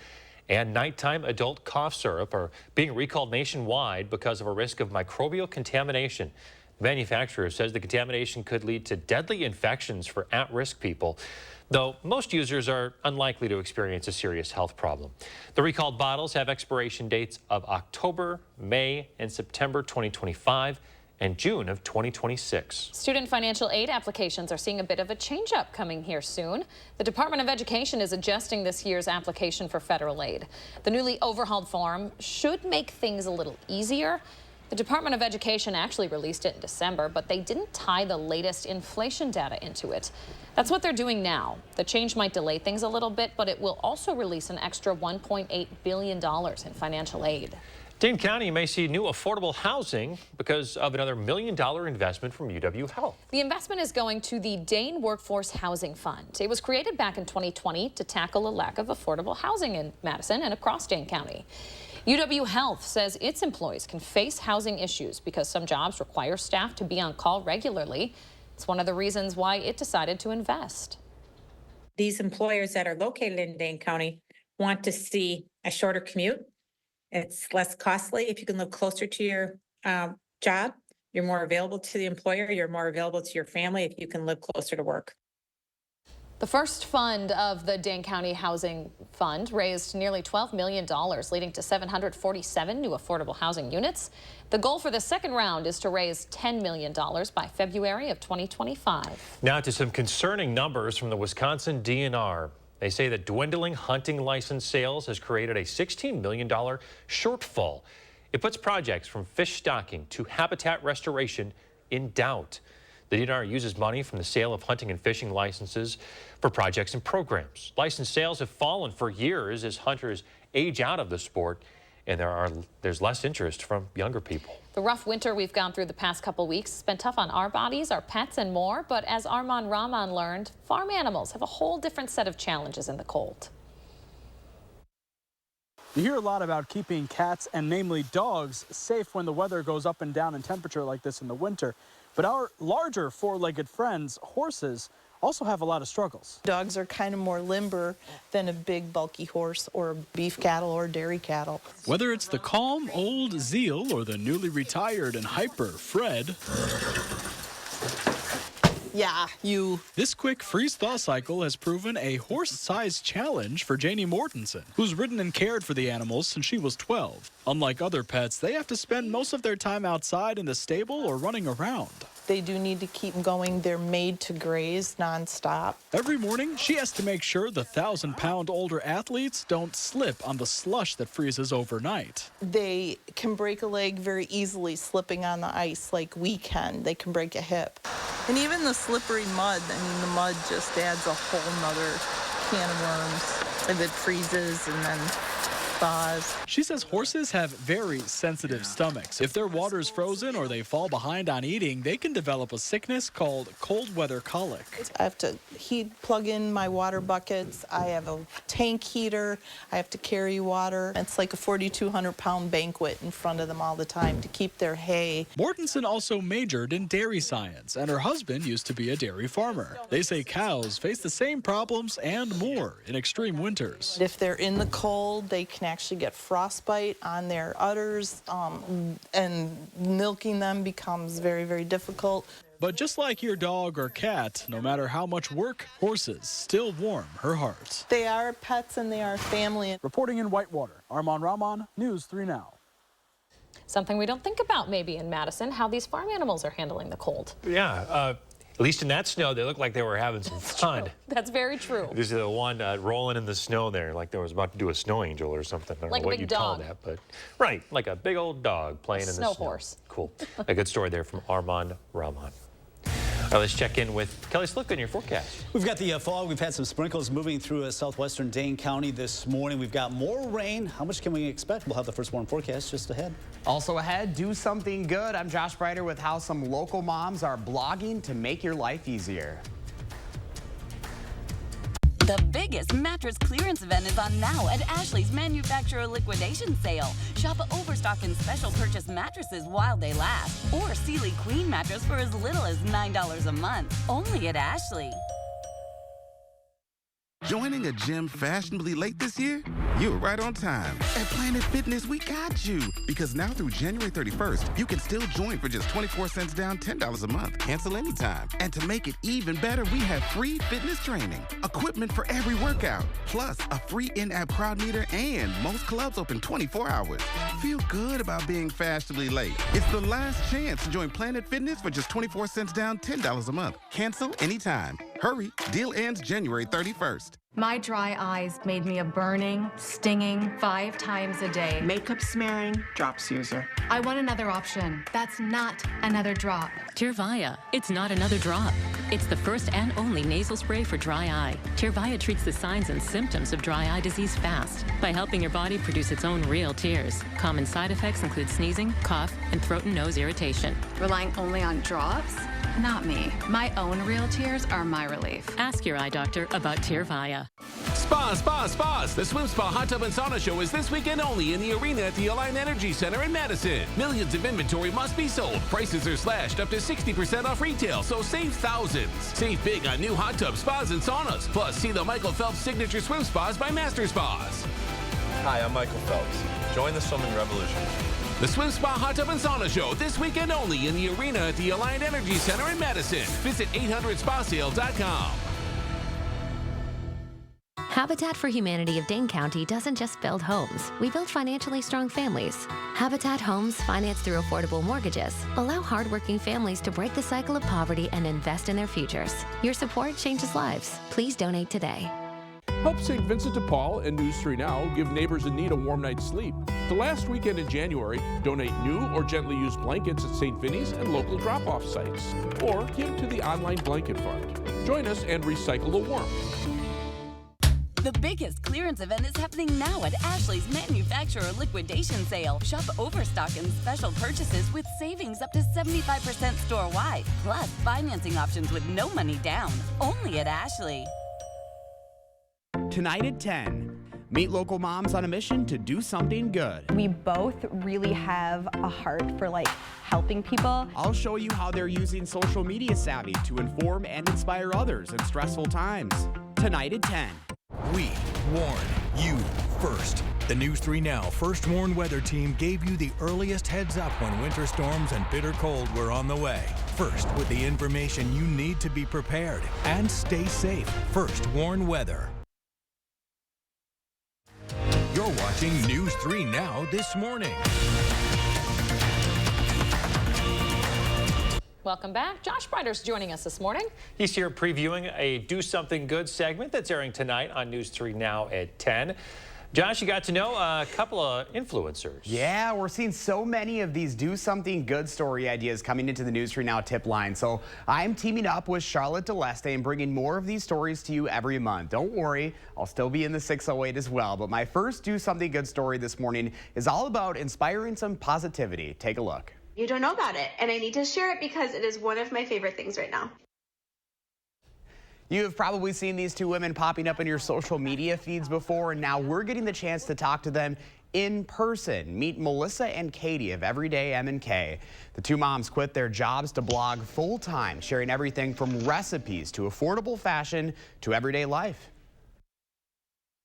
and nighttime adult cough syrup are being recalled nationwide because of a risk of microbial contamination. The manufacturer says the contamination could lead to deadly infections for at-risk people, though most users are unlikely to experience a serious health problem. The recalled bottles have expiration dates of October, May, and September 2025 and June of 2026. Student financial aid applications are seeing a bit of a change-up coming here soon. The Department of Education is adjusting this year's application for federal aid. The newly overhauled form should make things a little easier. The Department of Education actually released it in December, but they didn't tie the latest inflation data into it. That's what they're doing now. The change might delay things a little bit, but it will also release an extra $1.8 billion in financial aid. Dane County may see new affordable housing because of another $1 million investment from UW Health. The investment is going to the Dane Workforce Housing Fund. It was created back in 2020 to tackle a lack of affordable housing in Madison and across Dane County. UW Health says its employees can face housing issues because some jobs require staff to be on call regularly. It's one of the reasons why it decided to invest. These employers that are located in Dane County want to see a shorter commute. It's less costly. If you can live closer to your job, you're more available to the employer, you're more available to your family if you can live closer to work. The first fund of the Dane County Housing Fund raised nearly $12 million, leading to 747 new affordable housing units. The goal for the second round is to raise $10 million by February of 2025. Now to some concerning numbers from the Wisconsin DNR. They say that dwindling hunting license sales has created a $16 million shortfall. It puts projects from fish stocking to habitat restoration in doubt. The DNR uses money from the sale of hunting and fishing licenses for projects and programs. License sales have fallen for years as hunters age out of the sport, and there's less interest from younger people. The rough winter we've gone through the past couple weeks has been tough on our bodies, our pets, and more. But as Arman Rahman learned, farm animals have a whole different set of challenges in the cold. You hear a lot about keeping cats, and namely dogs, safe when the weather goes up and down in temperature like this in the winter. But our larger four-legged friends, horses, also have a lot of struggles. Dogs are kind of more limber than a big, bulky horse or beef cattle or dairy cattle. Whether it's the calm old Zeal or the newly retired and hyper Fred. Yeah, you. This quick freeze-thaw cycle has proven a horse-sized challenge for Janie Mortensen, who's ridden and cared for the animals since she was 12. Unlike other pets, they have to spend most of their time outside in the stable or running around. They do need to keep going. They're made to graze nonstop. Every morning, she has to make sure the 1,000-pound older athletes don't slip on the slush that freezes overnight. They can break a leg very easily slipping on the ice like we can. They can break a hip. And even the slippery mud, I mean, the mud just adds a whole nother can of worms. If it freezes and then spas. She says horses have very sensitive stomachs. If their water's frozen or they fall behind on eating, they can develop a sickness called cold weather colic. I have to plug in my water buckets. I have a tank heater. I have to carry water. It's like a 4,200-pound banquet in front of them all the time to keep their hay. Mortensen also majored in dairy science, and her husband used to be a dairy farmer. They say cows face the same problems and more in extreme winters. If they're in the cold, they can actually get frostbite on their udders, and milking them becomes very, very difficult. But just like your dog or cat, no matter how much work, horses still warm her heart. They are pets and they are family. Reporting in Whitewater, Armand Rahman, News 3 Now. Something we don't think about maybe in Madison, how these farm animals are handling the cold. Yeah, at least in that snow, they looked like they were having some fun. That's very true. This is the one rolling in the snow there, like they was about to do a snow angel or something. I don't like know a what big you'd dog. call that, but right, like a big old dog playing in the snow. Snow horse. Cool. A good story there from Armand Rahman. All right, let's check in with Kelly Slick on your forecast. We've got the fog. We've had some sprinkles moving through southwestern Dane County this morning. We've got more rain. How much can we expect? We'll have the first warm forecast just ahead. Also ahead, do something good. I'm Josh Breiter with how some local moms are blogging to make your life easier. The biggest mattress clearance event is on now at Ashley's Manufacturer Liquidation Sale. Shop Overstock and special purchase mattresses while they last. Or Sealy Queen mattress for as little as $9 a month. Only at Ashley. Joining a gym fashionably late this year? You were right on time. At Planet Fitness, we got you. Because now through January 31st, you can still join for just 24 cents down, $10 a month. Cancel anytime. And to make it even better, we have free fitness training, equipment for every workout, plus a free in-app crowd meter, and most clubs open 24 hours. Feel good about being fashionably late. It's the last chance to join Planet Fitness for just 24 cents down, $10 a month. Cancel anytime. Hurry, deal ends January 31st. My dry eyes made me a burning, stinging 5 times a day. Makeup smearing, drops user. I want another option. That's not another drop. Tyrvaya. It's not another drop. It's the first and only nasal spray for dry eye. Tyrvaya treats the signs and symptoms of dry eye disease fast by helping your body produce its own real tears. Common side effects include sneezing, cough, and throat and nose irritation. Relying only on drops? Not me. My own real tears are my relief. Ask your eye doctor about Tyrvaya. Spas! The Swim Spa Hot Tub and Sauna Show is this weekend only in the arena at the Align Energy Center in Madison. Millions of inventory must be sold. Prices are slashed up to 60% off retail, so save thousands. Save big on new hot tubs, spas, and saunas. Plus, see the Michael Phelps Signature Swim Spas by Master Spas. Hi, I'm Michael Phelps. Join the swimming revolution. The Swim Spa Hot Tub and Sauna Show this weekend only in the arena at the Alliant Energy Center in Madison. Visit 800spasales.com. Habitat for Humanity of Dane County doesn't just build homes. We build financially strong families. Habitat Homes, financed through affordable mortgages, allow hardworking families to break the cycle of poverty and invest in their futures. Your support changes lives. Please donate today. Help St. Vincent de Paul and News 3 Now give neighbors in need a warm night's sleep. The last weekend in January, donate new or gently used blankets at St. Vinny's and local drop-off sites. Or give to the online blanket fund. Join us and recycle the warmth. The biggest clearance event is happening now at Ashley's Manufacturer Liquidation Sale. Shop Overstock and special purchases with savings up to 75% store-wide. Plus, financing options with no money down. Only at Ashley. Tonight at 10, meet local moms on a mission to do something good. We both really have a heart for helping people. I'll show you how they're using social media savvy to inform and inspire others in stressful times. Tonight at 10. We warn you first. The News 3 Now First Warn Weather Team gave you the earliest heads up when winter storms and bitter cold were on the way. First, with the information you need to be prepared and stay safe. First Warn Weather. You're watching News 3 Now this morning. Welcome back. Josh Breiter's joining us this morning. He's here previewing a Do Something Good segment that's airing tonight on News 3 Now at 10. Josh, you got to know a couple of influencers. Yeah, we're seeing so many of these do something good story ideas coming into the News 3 Now tip line. So I'm teaming up with Charlotte DeLeste and bringing more of these stories to you every month. Don't worry, I'll still be in the 608 as well. But my first do something good story this morning is all about inspiring some positivity. Take a look. You don't know about it, and I need to share it because it is one of my favorite things right now. You have probably seen these two women popping up in your social media feeds before, and now we're getting the chance to talk to them in person. Meet Melissa and Katie of Everyday M&K. The two moms quit their jobs to blog full-time, sharing everything from recipes to affordable fashion to everyday life.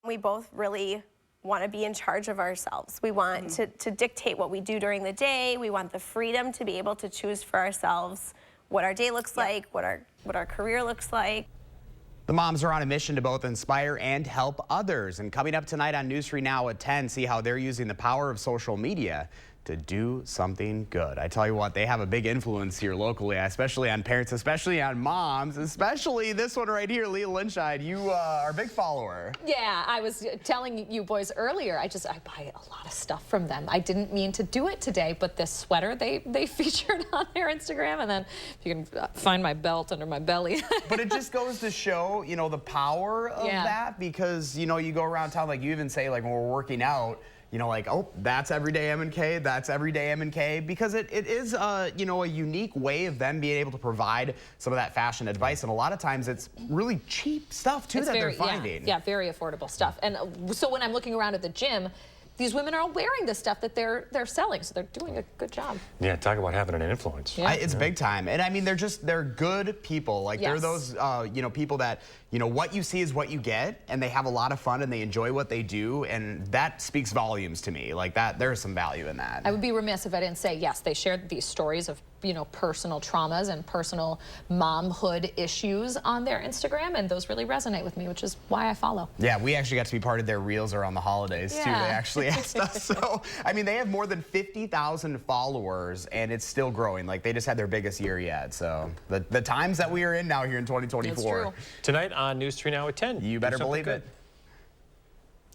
We both really want to be in charge of ourselves. We want to dictate what we do during the day. We want the freedom to be able to choose for ourselves what our day looks like, what our career looks like. The moms are on a mission to both inspire and help others. And coming up tonight on News 3 Now at 10, see how they're using the power of social media to do something good. I tell you what, they have a big influence here locally, especially on parents, especially on moms, especially this one right here, Leah Lynchide. You are a big follower. Yeah, I was telling you boys earlier, I buy a lot of stuff from them. I didn't mean to do it today, but this sweater they featured on their Instagram, and then if you can find my belt under my belly. But it just goes to show, you know, the power of that, because, you know, you go around town, like you even say, like when we're working out, you know, like, oh, that's Everyday M&K, that's Everyday M&K, because it is, you know, a unique way of them being able to provide some of that fashion advice. And a lot of times it's really cheap stuff, too, they're finding. Yeah, very affordable stuff. And so when I'm looking around at the gym, these women are all wearing the stuff that they're selling, so they're doing a good job. Yeah, talk about having an influence. Yeah. It's big time. And I mean, they're good people. Like they're those, you know, people that, you know, what you see is what you get, and they have a lot of fun and they enjoy what they do. And that speaks volumes to me. Like that, there's some value in that. I would be remiss if I didn't say, yes, they shared these stories of, you know, personal traumas and personal momhood issues on their Instagram, and those really resonate with me, which is why I follow. Yeah, we actually got to be part of their reels around the holidays too. They actually asked us. So, I mean, they have more than 50,000 followers, and it's still growing. Like, they just had their biggest year yet. So, the times that we are in now here in 2024. That's true. Tonight on News 3 Now at 10. You better believe it.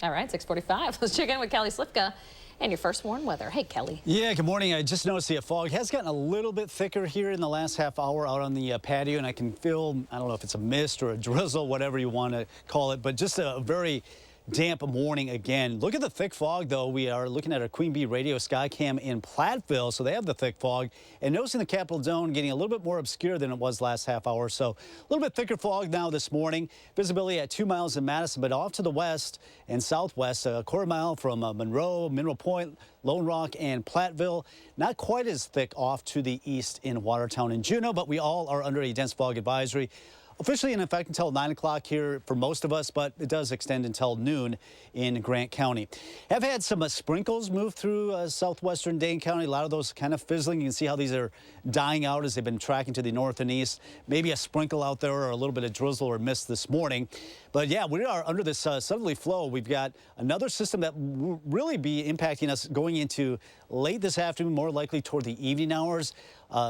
All right, 6:45. Let's check in with Kelly Slifka and your first warm weather. Hey, Kelly. Yeah, good morning. I just noticed the fog has gotten a little bit thicker here in the last half hour out on the patio, and I can feel, I don't know if it's a mist or a drizzle, whatever you want to call it, but just a very damp morning again. Look at the thick fog, though. We are looking at our Queen Bee radio sky cam in Platteville, so they have the thick fog. And noticing the Capitol Zone getting a little bit more obscure than it was last half hour. So a little bit thicker fog now this morning. Visibility at 2 miles in Madison, but off to the west and southwest, a quarter mile from Monroe, Mineral Point, Lone Rock, and Platteville. Not quite as thick off to the east in Watertown and Juneau, but we all are under a dense fog advisory. Officially in effect until 9 o'clock here for most of us, but it does extend until noon in Grant County. Have had some sprinkles move through southwestern Dane County. A lot of those kind of fizzling. You can see how these are dying out as they've been tracking to the north and east. Maybe a sprinkle out there or a little bit of drizzle or mist this morning. But yeah, we are under this southerly flow. We've got another system that will really be impacting us going into late this afternoon, more likely toward the evening hours.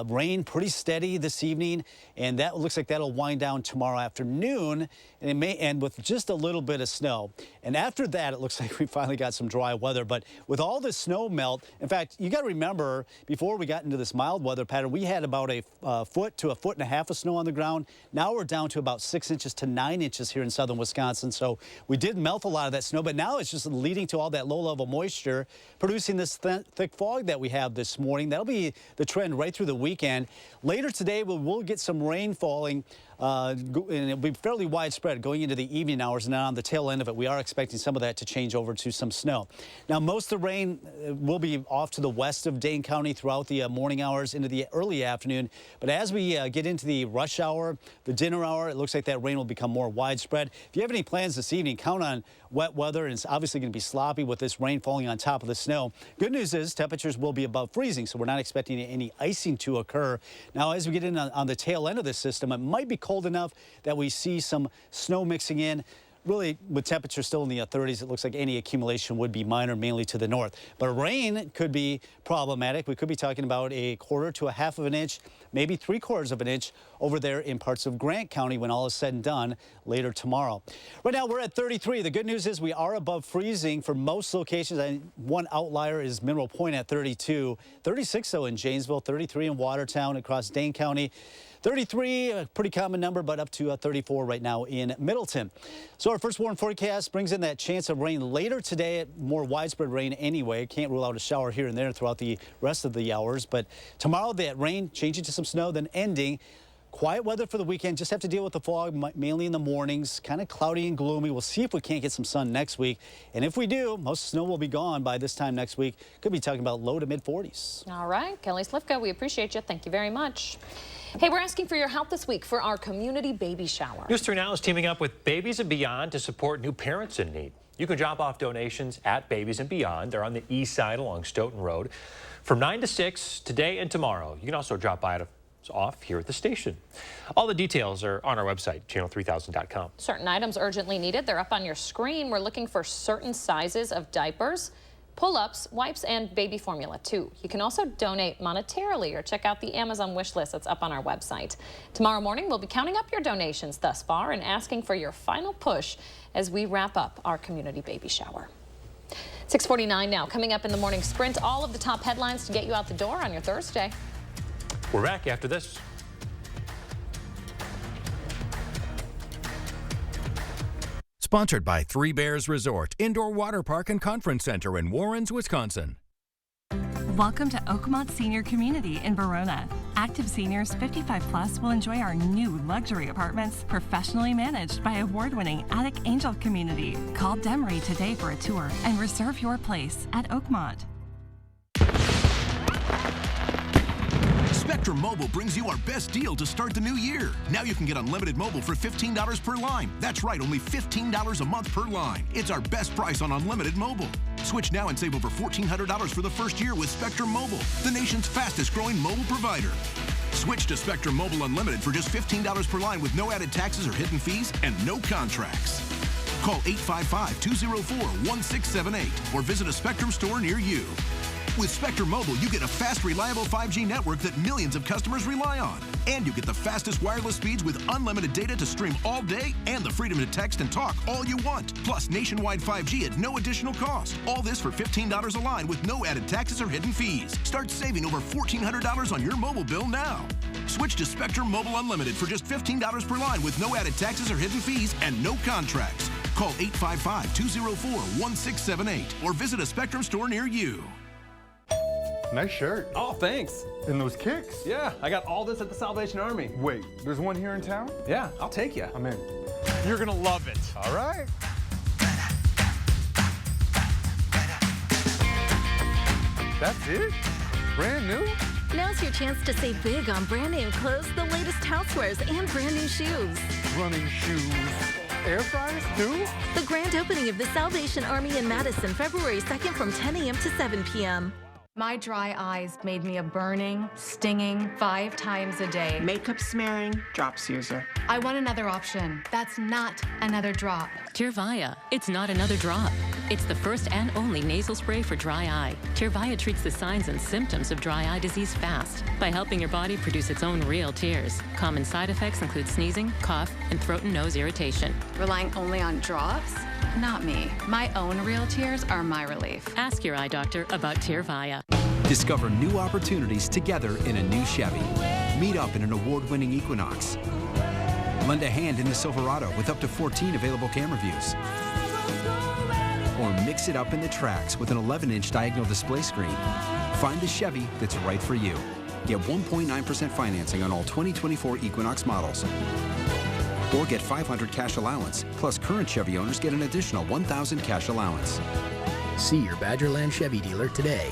Rain pretty steady this evening, and that looks like that'll wind down tomorrow afternoon, and it may end with just a little bit of snow. And after that, it looks like we finally got some dry weather. But with all the snow melt, in fact, you got to remember, before we got into this mild weather pattern, we had about a foot to a foot and a half of snow on the ground. Now we're down to about 6 inches to 9 inches here in southern Wisconsin. So we did melt a lot of that snow, but now it's just leading to all that low-level moisture, producing this thick fog that we have this morning. That'll be the trend right through the weekend. Later today, we'll get some rain falling, and it'll be fairly widespread going into the evening hours, and then on the tail end of it, we are expecting some of that to change over to some snow. Now, most of the rain will be off to the west of Dane County throughout the morning hours into the early afternoon, but as we get into the rush hour, the dinner hour, it looks like that rain will become more widespread. If you have any plans this evening, count on wet weather, and it's obviously going to be sloppy with this rain falling on top of the snow. Good news is temperatures will be above freezing, so we're not expecting any icing to occur. Now, as we get in on the tail end of this system, it might be cold enough that we see some snow mixing in. really, with temperatures still in the 30s, it looks like any accumulation would be minor, mainly to the north. But rain could be problematic. We could be talking about 1/4 to 1/2 of an inch, maybe 3/4 of an inch over there in parts of Grant County when all is said and done later tomorrow. Right now, we're at 33. The good news is we are above freezing for most locations. One outlier is Mineral Point at 32. 36, though, in Janesville, 33 in Watertown across Dane County. 33, a pretty common number, but up to 34 right now in Middleton. So our first warm forecast brings in that chance of rain later today, more widespread rain anyway. Can't rule out a shower here and there throughout the rest of the hours. But tomorrow, that rain changing to some snow, then ending. Quiet weather for the weekend. Just have to deal with the fog, mainly in the mornings. Kind of cloudy and gloomy. We'll see if we can't get some sun next week. And if we do, most snow will be gone by this time next week. Could be talking about low to mid 40s. All right, Kelly Slifka, we appreciate you. Thank you very much. Hey, we're asking for your help this week for our community baby shower. News 3 Now is teaming up with Babies and Beyond to support new parents in need. You can drop off donations at Babies and Beyond. They're on the east side along Stoughton Road from 9 to 6 today and tomorrow. You can also drop by off here at the station. All the details are on our website, channel3000.com. Certain items urgently needed. They're up on your screen. We're looking for certain sizes of diapers, pull-ups, wipes, and baby formula, too. You can also donate monetarily or check out the Amazon wish list that's up on our website. Tomorrow morning, we'll be counting up your donations thus far and asking for your final push as we wrap up our community baby shower. 6:49 now. Coming up in the morning sprint, all of the top headlines to get you out the door on your Thursday. We're back after this. Sponsored by Three Bears Resort, Indoor Water Park and Conference Center in Warrens, Wisconsin. Welcome to Oakmont Senior Community in Verona. Active seniors 55 plus will enjoy our new luxury apartments, professionally managed by award-winning Attic Angel Community. Call Demery today for a tour and reserve your place at Oakmont. Spectrum Mobile brings you our best deal to start the new year. Now you can get unlimited mobile for $15 per line. That's right, only $15 a month per line. It's our best price on unlimited mobile. Switch now and save over $1,400 for the first year with Spectrum Mobile, the nation's fastest growing mobile provider. Switch to Spectrum Mobile Unlimited for just $15 per line with no added taxes or hidden fees and no contracts. Call 855-204-1678 or visit a Spectrum store near you. With Spectrum Mobile, you get a fast, reliable 5G network that millions of customers rely on. And you get the fastest wireless speeds with unlimited data to stream all day and the freedom to text and talk all you want. Plus, nationwide 5G at no additional cost. All this for $15 a line with no added taxes or hidden fees. Start saving over $1,400 on your mobile bill now. Switch to Spectrum Mobile Unlimited for just $15 per line with no added taxes or hidden fees and no contracts. Call 855-204-1678 or visit a Spectrum store near you. Nice shirt. Oh, thanks. And those kicks? Yeah, I got all this at the Salvation Army. Wait, there's one here in town? Yeah, I'll take you. I'm in. You're gonna love it. All right. That's it? Brand new? Now's your chance to save big on brand name clothes, the latest housewares, and brand new shoes. Running shoes. Air fryers too? The grand opening of the Salvation Army in Madison, February 2nd from 10 a.m. to 7 p.m. My dry eyes made me a burning, stinging 5 times a day. Makeup smearing, drops user. I want another option. That's not another drop. Tyrvaya, it's not another drop. It's the first and only nasal spray for dry eye. Tyrvaya treats the signs and symptoms of dry eye disease fast by helping your body produce its own real tears. Common side effects include sneezing, cough, and throat and nose irritation. Relying only on drops? Not me. My own real tears are my relief. Ask your eye doctor about Tyrvaya. Discover new opportunities together in a new Chevy. Meet up in an award-winning Equinox. Lend a hand in the Silverado with up to 14 available camera views. Or mix it up in the Trax with an 11-inch diagonal display screen. Find the Chevy that's right for you. Get 1.9% financing on all 2024 Equinox models. Or get $500 cash allowance, plus current Chevy owners get an additional $1,000 cash allowance. See your Badgerland Chevy dealer today.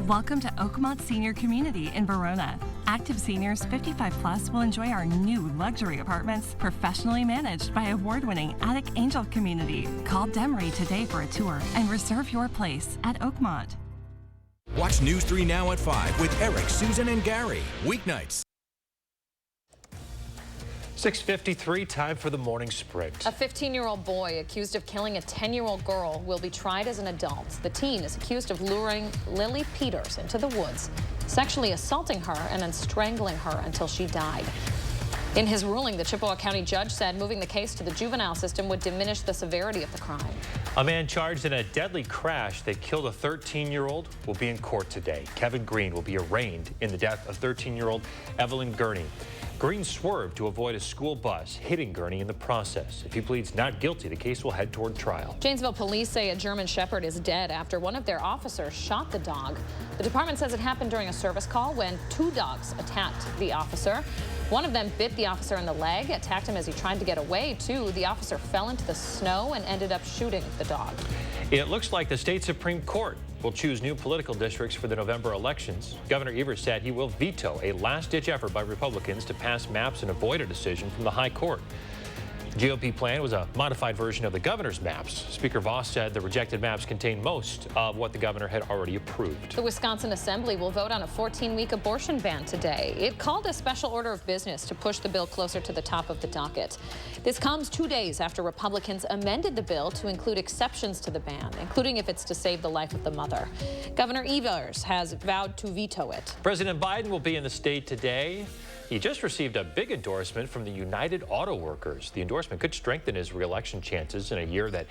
Welcome to Oakmont Senior Community in Verona. Active seniors 55 plus will enjoy our new luxury apartments, professionally managed by award-winning Attic Angel Community. Call Demery today for a tour and reserve your place at Oakmont. Watch News 3 Now at 5 with Eric, Susan, and Gary. Weeknights. 6:53, time for the morning sprint. A 15-year-old boy accused of killing a 10-year-old girl will be tried as an adult. The teen is accused of luring Lily Peters into the woods, sexually assaulting her, and then strangling her until she died. In his ruling, the Chippewa County judge said moving the case to the juvenile system would diminish the severity of the crime. A man charged in a deadly crash that killed a 13-year-old will be in court today. Kevin Green will be arraigned in the death of 13-year-old Evelyn Gurney. Green swerved to avoid a school bus, hitting Gurney in the process. If he pleads not guilty, the case will head toward trial. Janesville police say a German Shepherd is dead after one of their officers shot the dog. The department says it happened during a service call when two dogs attacked the officer. One of them bit the officer in the leg, attacked him as he tried to get away, too. The officer fell into the snow and ended up shooting the dog. It looks like the state Supreme Court will choose new political districts for the November elections. Governor Evers said he will veto a last-ditch effort by Republicans to pass maps and avoid a decision from the High Court. The GOP plan was a modified version of the governor's maps. Speaker Voss said the rejected maps contain most of what the governor had already approved. The Wisconsin Assembly will vote on a 14-week abortion ban today. It called a special order of business to push the bill closer to the top of the docket. This comes 2 days after Republicans amended the bill to include exceptions to the ban, including if it's to save the life of the mother. Governor Evers has vowed to veto it. President Biden will be in the state today. He just received a big endorsement from the United Auto Workers. The endorsement could strengthen his re-election chances in a year that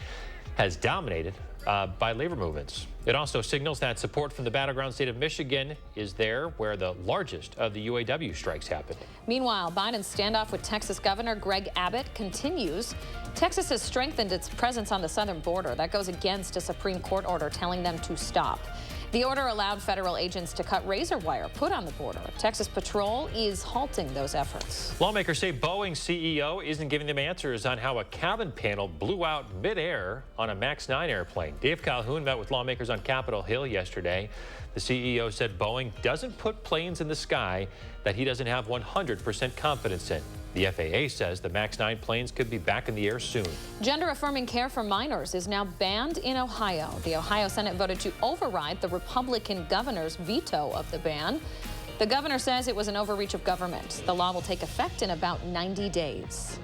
has dominated by labor movements. It also signals that support from the battleground state of Michigan is there, where the largest of the UAW strikes happened. Meanwhile, Biden's standoff with Texas Governor Greg Abbott continues. Texas has strengthened its presence on the southern border. That goes against a Supreme Court order telling them to stop. The order allowed federal agents to cut razor wire put on the border. Texas Patrol is halting those efforts. Lawmakers say Boeing's CEO isn't giving them answers on how a cabin panel blew out midair on a MAX 9 airplane. Dave Calhoun met with lawmakers on Capitol Hill yesterday. The CEO said Boeing doesn't put planes in the sky that he doesn't have 100% confidence in. The FAA says the MAX 9 planes could be back in the air soon. Gender-affirming care for minors is now banned in Ohio. The Ohio Senate voted to override the Republican governor's veto of the ban. The governor says it was an overreach of government. The law will take effect in about 90 days.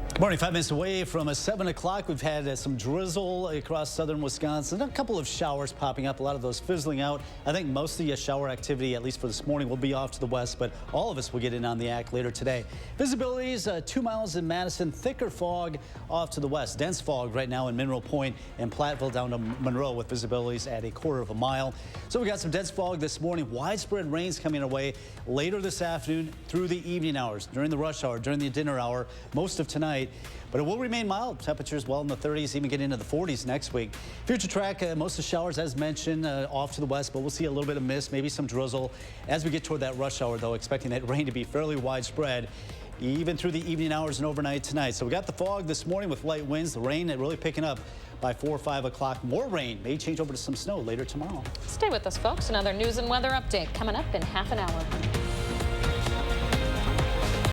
Good morning. 5 minutes away from 7 o'clock. We've had some drizzle across southern Wisconsin. A couple of showers popping up, a lot of those fizzling out. I think most of the shower activity, at least for this morning, will be off to the west, but all of us will get in on the act later today. Visibility is 2 miles in Madison, thicker fog off to the west. Dense fog right now in Mineral Point and Platteville down to Monroe with visibilities at 1/4 mile. So we got some dense fog this morning. Widespread rains coming our way later this afternoon through the evening hours, during the rush hour, during the dinner hour, most of tonight. But it will remain mild. Temperatures well in the 30s, even get into the 40s next week. Future track, most of the showers, as mentioned, off to the west, but we'll see a little bit of mist, maybe some drizzle. As we get toward that rush hour, though, expecting that rain to be fairly widespread, even through the evening hours and overnight tonight. So we got the fog this morning with light winds, the rain really picking up by 4 or 5 o'clock. More rain may change over to some snow later tomorrow. Stay with us, folks. Another news and weather update coming up in half an hour.